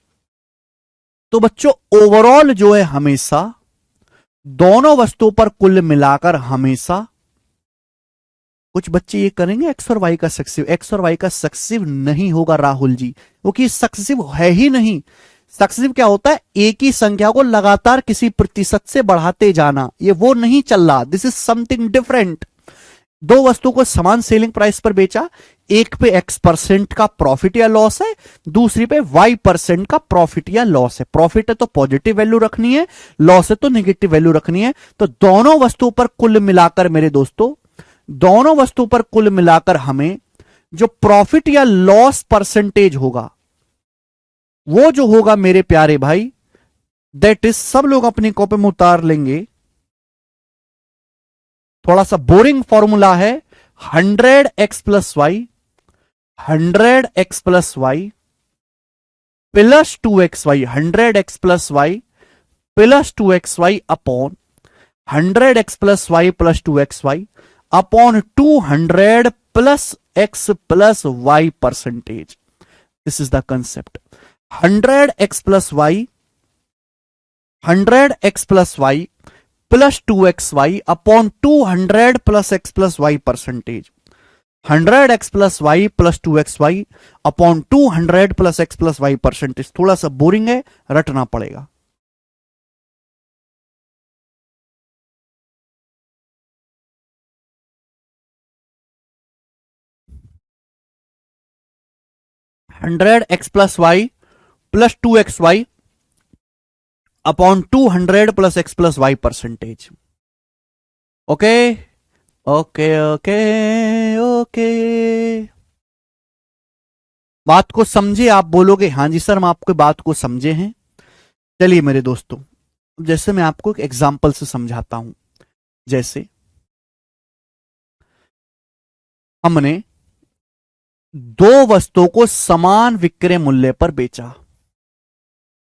तो बच्चों ओवरऑल जो है हमेशा दोनों वस्तुओं पर कुल मिलाकर हमेशा, कुछ बच्चे ये करेंगे एक्स और वाई का सक्सेसिव, एक्स और वाई का सक्सेसिव नहीं होगा राहुल जी, क्योंकि सक्सेसिव है ही नहीं। सक्सेसिव क्या होता है, एक ही संख्या को लगातार किसी प्रतिशत से बढ़ाते जाना, ये वो नहीं चल रहा, दिस इज समथिंग डिफरेंट। दो वस्तु को समान सेलिंग प्राइस पर बेचा, एक पे X% का प्रॉफिट या लॉस है, दूसरी पे Y% का प्रॉफिट या लॉस है। प्रॉफिट है तो पॉजिटिव वैल्यू रखनी है, लॉस है तो नेगेटिव वैल्यू रखनी है। तो दोनों वस्तुओं पर कुल मिलाकर मेरे दोस्तों, दोनों वस्तुओं पर कुल मिलाकर हमें जो प्रॉफिट या लॉस परसेंटेज होगा, वो जो होगा मेरे प्यारे भाई, दैट इज, सब लोग अपनी कॉपी में उतार लेंगे, थोड़ा सा बोरिंग फॉर्मूला है, 100x plus Y, 100x plus Y plus 2xy, 100x plus Y plus 2xy upon 100x plus Y plus 2xy upon 200 plus x plus y percentage. This is the concept. 100x plus Y, 100x plus Y plus 2xy upon 200 plus x plus y percentage. 100x plus Y plus 2xy upon 200 plus x plus y percentage. थोड़ा सा boring है, रटना पड़ेगा। Hundred X plus Y plus 2xy upon 200 plus x plus y percentage. Okay okay okay okay, बात को समझे? आप बोलोगे हाँ जी सर, हम आपकी बात को समझे हैं। चलिए मेरे दोस्तों, जैसे मैं आपको एक एग्जांपल से समझाता हूं। जैसे हमने दो वस्तुओं को समान विक्रय मूल्य पर बेचा,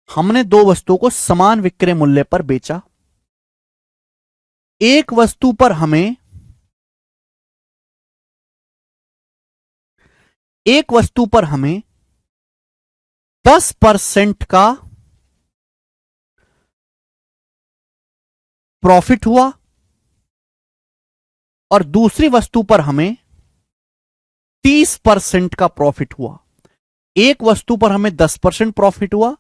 हमने दो वस्तुओं को समान विक्रय मूल्य पर बेचा। एक वस्तु पर हमें, एक वस्तु पर हमें 10% का प्रॉफिट हुआ और दूसरी वस्तु पर हमें 30% का प्रॉफिट हुआ। एक वस्तु पर हमें 10% प्रॉफिट हुआ,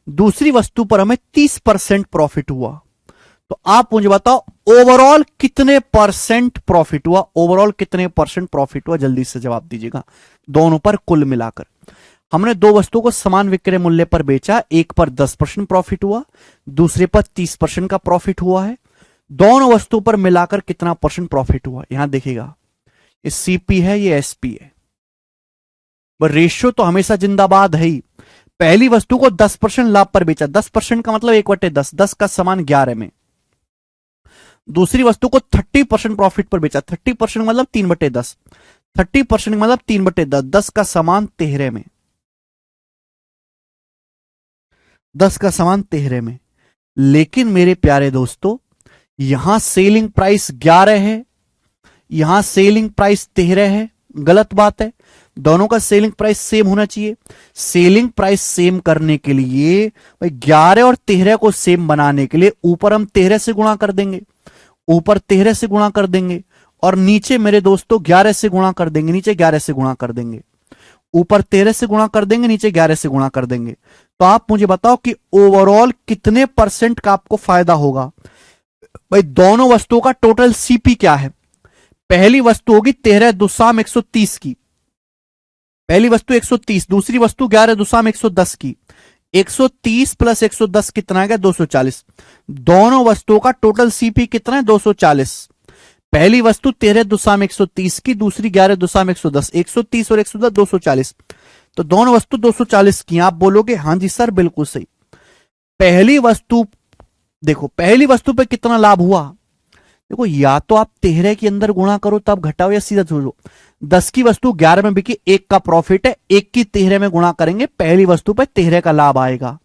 दूसरी वस्तु पर हमें 30% प्रॉफिट हुआ। तो आप मुझे बताओ ओवरऑल कितने परसेंट प्रॉफिट हुआ, ओवरऑल कितने परसेंट प्रॉफिट हुआ, जल्दी से जवाब दीजिएगा। दोनों पर कुल मिलाकर हमने दो वस्तुओं को समान विक्रय मूल्य पर बेचा, एक पर 10% प्रॉफिट हुआ, दूसरे पर 30% का प्रॉफिट हुआ है। दोनों वस्तुओं पर मिलाकर कितना परसेंट प्रॉफिट हुआ, यहां देखिएगा, ये सीपी है, ये एसपी है। पर रेशियो तो हमेशा जिंदाबाद है ही। पहली वस्तु को 10% लाभ पर बेचा, 10% का मतलब 1/10, 10 का समान 11 में। दूसरी वस्तु को 30% प्रॉफिट पर बेचा, 30% मतलब 3/10, 30% मतलब 3/10, 10 का समान 13 में। 10 का सामान 13 में। लेकिन मेरे प्यारे दोस्तों, यहां सेलिंग प्राइस 11 है, यहां सेलिंग प्राइस 13 है। गलत बात है, दोनों का सेलिंग प्राइस सेम होना चाहिए। सेलिंग प्राइस सेम करने के लिए भाई 11 और 13 को सेम बनाने के लिए ऊपर हम 13 से गुणा कर देंगे, ऊपर 13 से गुणा कर देंगे, और नीचे मेरे दोस्तों 11 से गुणा कर देंगे, नीचे 11 से गुणा कर देंगे। ऊपर 13 से गुणा कर देंगे, नीचे 11 से गुणा कर देंगे। तो आप मुझे बताओ कि ओवरऑल कितने परसेंट का आपको फायदा होगा। भाई दोनों वस्तुओं का टोटल सीपी क्या है? पहली वस्तु होगी 13 दुसाम 130 की, पहली वस्तु 130, दूसरी वस्तु 11 दुसाम 110 की। 130 प्लस 110 कितना है? 240। दोनों वस्तुओं का टोटल सीपी कितना है? 240। पहली वस्तु 13 दुसाम 130 की, दूसरी 11 दुसाम 110। 130 और 110 240, तो दोनों वस्तु 240 की। आप बोलोगे हां जी सर बिल्कुल सही। पहली वस्तु देखो, पहली वस्तु पे कितना लाभ हुआ? देखो, या तो आप 13 के अंदर गुणा करो तब घटाओ, या सीधा छोड़ो। 10 की वस्तु 11 में बिकी, 1 का प्रॉफिट है, 1 की 13 में गुणा करेंगे, पहली वस्तु पे 13 का लाभ आएगा।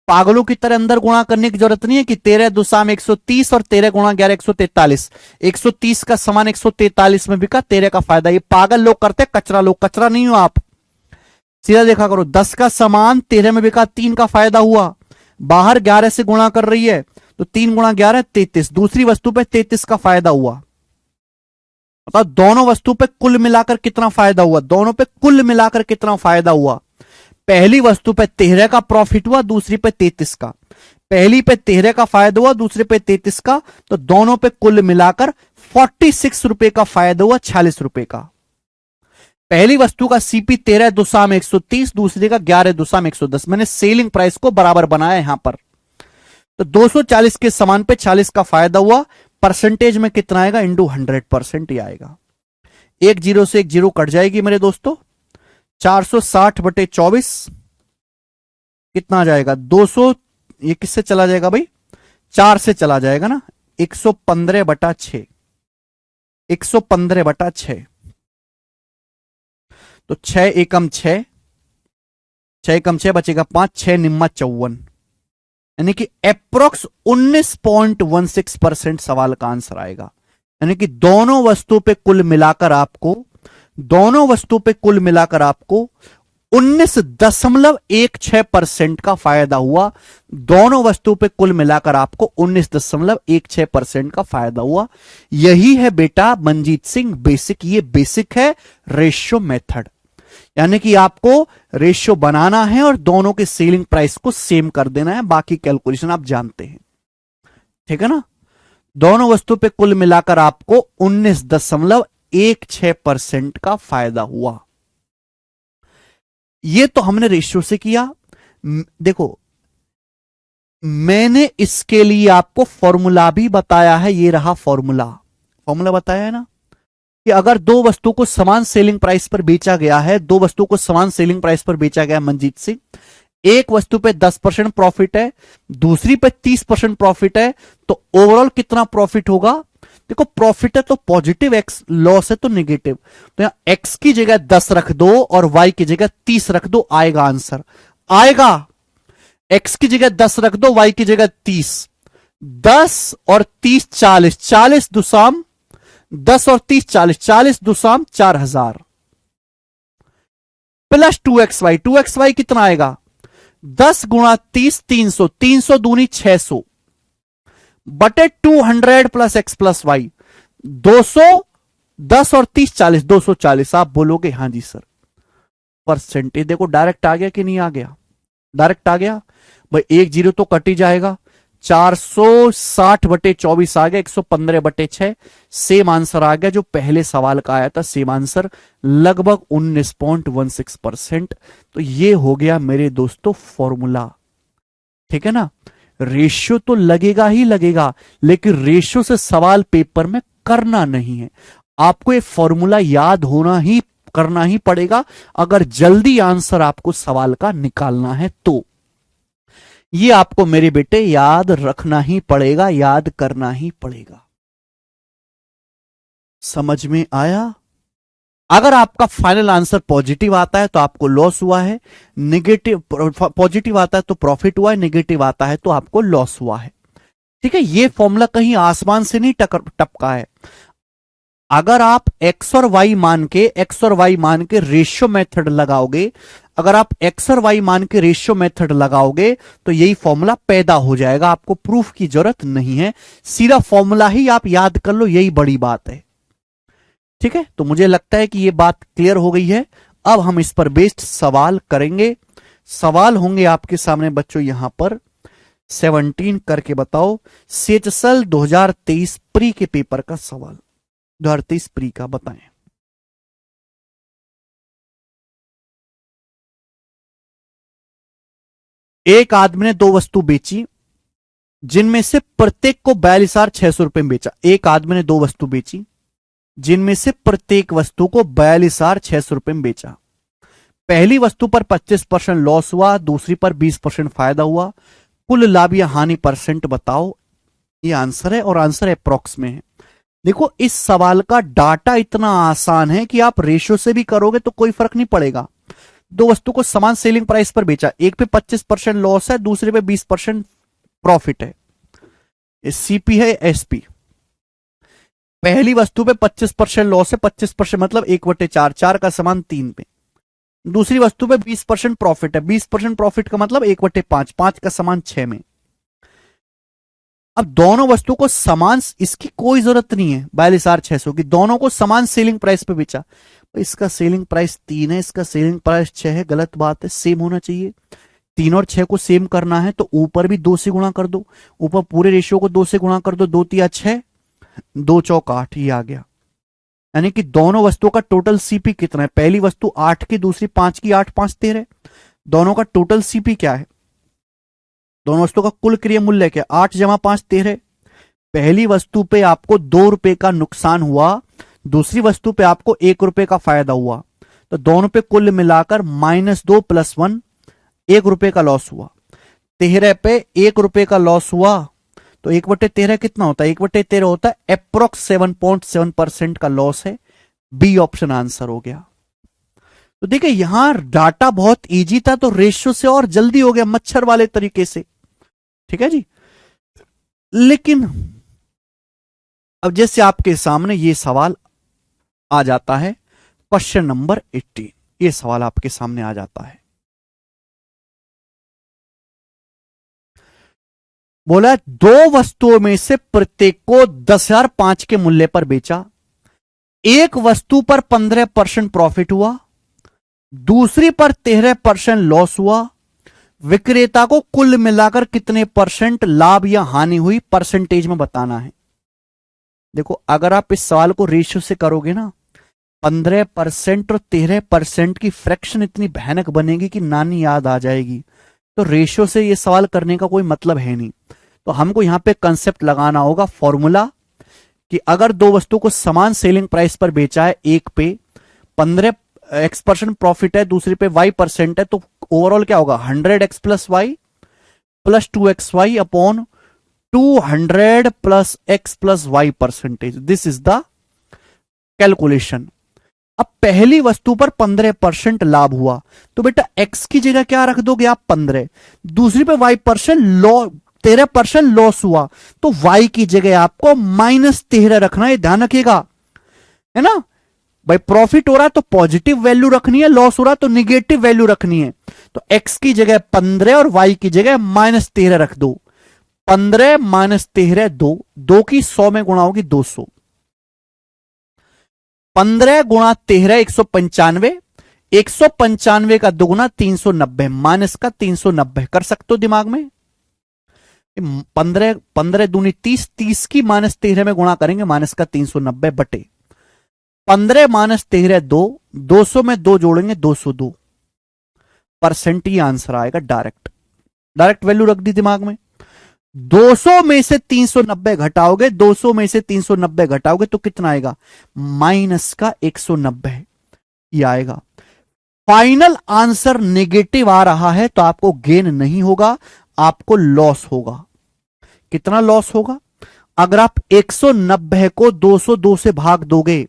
पागलों की तरह अंदर गुणा करने की जरूरत नहीं है कि 13 दुसाम 130 और 13 गुणा 11 143। 130 का सामान 143 में बिका, 13 का फायदा। ये पागल लोग करते, कचरा लोग। कचरा नहीं हो आप, सीधा देखा करो। 10 का सामान 13 में बिका, 3 का फायदा हुआ। बाहर 11 से गुणा कर रही है, तो 3 गुणा 11 33। दूसरी वस्तु पे 33 का फायदा हुआ। बताओ दोनों वस्तु पे कुल मिलाकर कितना फायदा हुआ? दोनों पे कुल मिलाकर कितना फायदा हुआ? पहली वस्तु पे 13 का प्रॉफिट हुआ, दूसरी पे 33 का। पहली पे 13 का फायदा हुआ, दूसरे पे 33 का, तो दोनों पे कुल मिलाकर 46 रुपए का फायदा हुआ, 46 रुपए का। पहली वस्तु का सीपी 13 दुसाम 130, दूसरी का 11 दुसाम 110। मैंने सेलिंग प्राइस को बराबर बनाया यहां पर। तो 240 के सामान पे 40 का फायदा हुआ। परसेंटेज में कितना आएगा? इंटू 100% ही आएगा। एक जीरो से एक जीरो कट जाएगी मेरे दोस्तों। 460/24 कितना आ जाएगा? 200। ये किससे चला जाएगा भाई? 4 से चला जाएगा ना। 115/6, 115/6। तो 6 एकम 6, 6 एकम 6 बचेगा 5, 6 निम्मा 54, यानी कि अप्रोक्स 19.16% सवाल का आंसर आएगा। यानी कि दोनों वस्तु पे कुल मिलाकर आपको, दोनों वस्तु पे कुल मिलाकर आपको 19.16% का फायदा हुआ। दोनों वस्तु पे कुल मिलाकर आपको 19.16% का फायदा हुआ। यही है बेटा मंजीत सिंह बेसिक। ये बेसिक है रेशियो मेथड, यानी कि आपको रेशियो बनाना है और दोनों के सेलिंग प्राइस को सेम कर देना है। बाकी कैलकुलेशन आप जानते हैं, ठीक है ना। दोनों वस्तु पे कुल मिलाकर आपको 19.16% का फायदा हुआ। ये तो हमने रेशियो से किया। देखो, मैंने इसके लिए आपको फॉर्मूला भी बताया है। ये रहा फॉर्मूला, फॉर्मूला बताया है ना कि अगर दो वस्तु को समान सेलिंग प्राइस पर बेचा गया है, दो वस्तु को समान सेलिंग प्राइस पर बेचा गया है मंजीत सिंह, एक वस्तु पे 10% प्रॉफिट है, दूसरी पे 30% प्रॉफिट है, तो ओवरऑल कितना प्रॉफिट होगा? देखो, प्रॉफिट है तो पॉजिटिव एक्स, लॉस है तो नेगेटिव। तो यहां एक्स की जगह 10 रख दो और वाई की जगह 30 रख दो, आएगा आंसर। आएगा। एक्स की जगह 10 रख दो, वाई की जगह 30। 10 और 30 40, 40 दुसाम 10 और 30 40, 40 दुसाम 4000 प्लस 2xy। 2xy कितना आएगा? 10 गुणा 30 300, 300 दूनी 600 बटे 200 प्लस एक्स प्लस वाई 200। 10 और 30 40, 240। आप बोलोगे हां जी सर। परसेंटेज देखो डायरेक्ट आ गया कि नहीं आ गया? डायरेक्ट आ गया भाई। एक जीरो तो कट ही जाएगा। 460/24 आ गया, 115/6। सेम आंसर आ गया जो पहले सवाल का आया था, सेम आंसर, लगभग 19.16%। तो ये हो गया मेरे दोस्तों फॉर्मूला, ठीक है ना। रेशियो तो लगेगा ही लगेगा, लेकिन रेशियो से सवाल पेपर में करना नहीं है। आपको ये फॉर्मूला याद होना ही, करना ही पड़ेगा अगर जल्दी आंसर आपको सवाल का निकालना है तो। ये आपको मेरे बेटे याद रखना ही पड़ेगा, याद करना ही पड़ेगा। समझ में आया? अगर आपका फाइनल आंसर पॉजिटिव आता है तो आपको लॉस हुआ है, नेगेटिव पॉजिटिव आता है तो प्रॉफिट हुआ है, नेगेटिव आता है तो आपको लॉस हुआ है। ठीक है, ये फॉर्मूला कहीं आसमान से नहीं टपका है। अगर आप एक्स और वाई मान के रेशियो मेथड लगाओगे, अगर आप एक्स और वाई मान के रेशियो मेथड लगाओगे तो यही फॉर्मूला पैदा हो जाएगा, आपको प्रूफ की जरूरत नहीं है, सीधा फॉर्मूला ही आप याद कर लो, यही बड़ी बात है। ठीक है, तो मुझे लगता है कि यह बात क्लियर हो गई है। अब हम इस पर बेस्ड सवाल करेंगे। सवाल होंगे आपके सामने बच्चों, यहां पर 17 करके बताओ। सीएचएसएल 2023 प्री के पेपर का सवाल, 2023 प्री का बताएं। एक आदमी ने दो वस्तु बेची जिनमें से प्रत्येक को 42,600 रुपए में बेचा। एक आदमी ने दो वस्तु बेची जिनमें से प्रत्येक वस्तु को 42,600 रुपए में बेचा। पहली वस्तु पर 25% लॉस हुआ, दूसरी पर 20% फायदा हुआ। कुल लाभ या हानि परसेंट बताओ। ये आंसर है और आंसर अप्रॉक्स में है। देखो, इस सवाल का डाटा इतना आसान है कि आप रेशियो से भी करोगे तो कोई फर्क नहीं पड़ेगा। दो वस्तु को समान सेलिंग प्राइस पर बेचा, एक पे 25% लॉस है, दूसरे पे 20% प्रॉफिट है। सीपी है एसपी। पहली वस्तु पे 25% लॉस है, 25% मतलब 1/4, 4 का समान 3 पे। दूसरी वस्तु पे 20% प्रॉफिट है, 20% प्रॉफिट का मतलब 1/5, 5 का समान 6 में। अब दोनों वस्तु को समान, इसकी कोई जरूरत नहीं है 42,600 की, दोनों को समान सेलिंग प्राइस पे बेचा। इसका सेलिंग प्राइस 3 है, इसका सेलिंग प्राइस 6 है, गलत बात है, सेम होना चाहिए। 3 और 6 को सेम करना है तो ऊपर भी 2 से गुणा कर दो, ऊपर पूरे रेशियो को 2 से गुणा कर दो, 2 तिया 6, 2 चौक 8, ये आ गया। यानी कि दोनों वस्तुओं का टोटल सीपी कितना है? पहली वस्तु 8 की, दूसरी 5 की, 8 5 13। दोनों का टोटल सीपी क्या है? दोनों वस्तुओं का कुल क्रिय मूल्य क्या? 8 जमा 5 13। पहली वस्तु पे आपको 2 रुपए का नुकसान हुआ, दूसरी वस्तु पे आपको 1 रुपए का फायदा हुआ, तो दोनों पे कुल मिलाकर -2 + 1, 1 रुपए का लॉस हुआ। 13 पे 1 रुपए का लॉस हुआ तो 1/13 कितना होता है? 1/13 होता है अप्रोक्स 7.7% का लॉस है। बी ऑप्शन आंसर हो गया। तो देखिए, यहां डाटा बहुत इजी था तो रेशियो से और जल्दी हो गया, मच्छर वाले तरीके से। ठीक है जी। लेकिन अब जैसे आपके सामने ये सवाल आ जाता है, क्वेश्चन नंबर 18, ये सवाल आपके सामने आ जाता है। बोला दो वस्तुओं में से प्रत्येक को 10,005 के मूल्य पर बेचा। एक वस्तु पर 15% प्रॉफिट हुआ, दूसरी पर 13% लॉस हुआ। विक्रेता को कुल मिलाकर कितने परसेंट लाभ या हानि हुई, परसेंटेज में बताना है। देखो, अगर आप इस सवाल को रेशियो से करोगे ना, 15% और 13% की फ्रैक्शन इतनी भयानक बनेगी कि नानी याद आ जाएगी। तो रेशियो से ये सवाल करने का कोई मतलब है नहीं। तो हमको यहां पे कंसेप्ट लगाना होगा, फॉर्मूला, कि अगर दो वस्तु को समान सेलिंग प्राइस पर बेचा है, एक पे 15% प्रॉफिट है, दूसरे पे y% है, तो ओवरऑल क्या होगा? 100x + y + 2xy upon 200 + x + y percentage. This is the calculation. अब पहली वस्तु पर 15% लाभ हुआ तो बेटा x की जगह क्या रख दोगे आप? 15। दूसरी पे y% 13% लॉस हुआ तो y की जगह आपको -13 रखना है, ध्यान रखिएगा, है ना भाई। प्रॉफिट हो रहा है तो पॉजिटिव वैल्यू रखनी है, लॉस हो रहा है तो निगेटिव वैल्यू रखनी है। तो x की जगह 15 और y की जगह -13 रख दो। 15 - 13 2, 2 की 100 में गुणा होगी 200। 15 × 13 195, 195 का दुगुना 390, माइनस का 390 कर सकते हो दिमाग में। 15 दूनी 30, 30 की -13 में गुणा करेंगे, माइनस का 390 बटे 15 - 13 2, 200 में 2 जोड़ेंगे 202 परसेंट। ये आंसर आएगा डायरेक्ट, डायरेक्ट वैल्यू रख दी दिमाग में। 200 में से 390 घटाओगे, 200 में से 390 घटाओगे तो कितना आएगा? माइनस का 190 ये आएगा। फाइनल आंसर नेगेटिव आ रहा है तो आपको गेन नहीं होगा, आपको लॉस होगा। कितना लॉस होगा? अगर आप 190 को 202 से भाग दोगे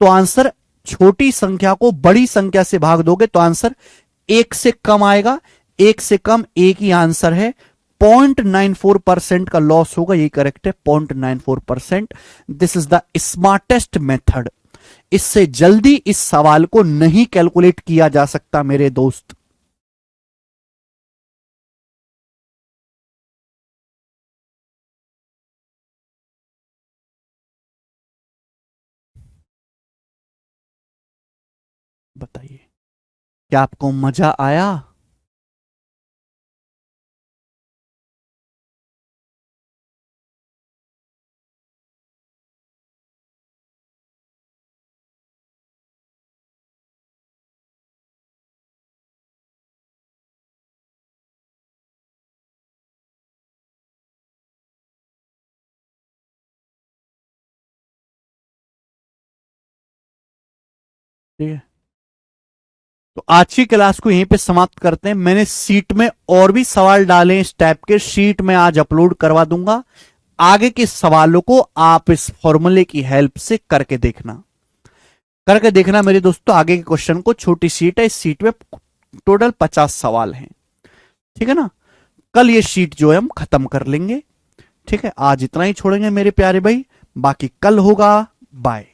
तो आंसर छोटी संख्या को बड़ी संख्या से भाग दोगे तो आंसर एक से कम आएगा, एक से कम एक ही आंसर है। 0.94% का लॉस होगा, ये करेक्ट है 0.94%। This is the smartest method. इससे जल्दी इस सवाल को नहीं कैलकुलेट किया जा सकता मेरे दोस्त। बताइए, क्या आपको मजा आया? ठीक है, तो आज की क्लास को यहीं पे समाप्त करते हैं। मैंने सीट में और भी सवाल डाले हैं इस टाइप के, शीट में आज अपलोड करवा दूंगा। आगे के सवालों को आप इस फॉर्मूले की हेल्प से करके देखना मेरे दोस्तों। आगे के क्वेश्चन को, छोटी सीट है, इस सीट में टोटल 50 सवाल हैं, ठीक है ना। कल ये शीट जो है हम खत्म कर लेंगे, ठीक है। आज इतना ही छोड़ेंगे मेरे प्यारे भाई, बाकी कल होगा। बाय।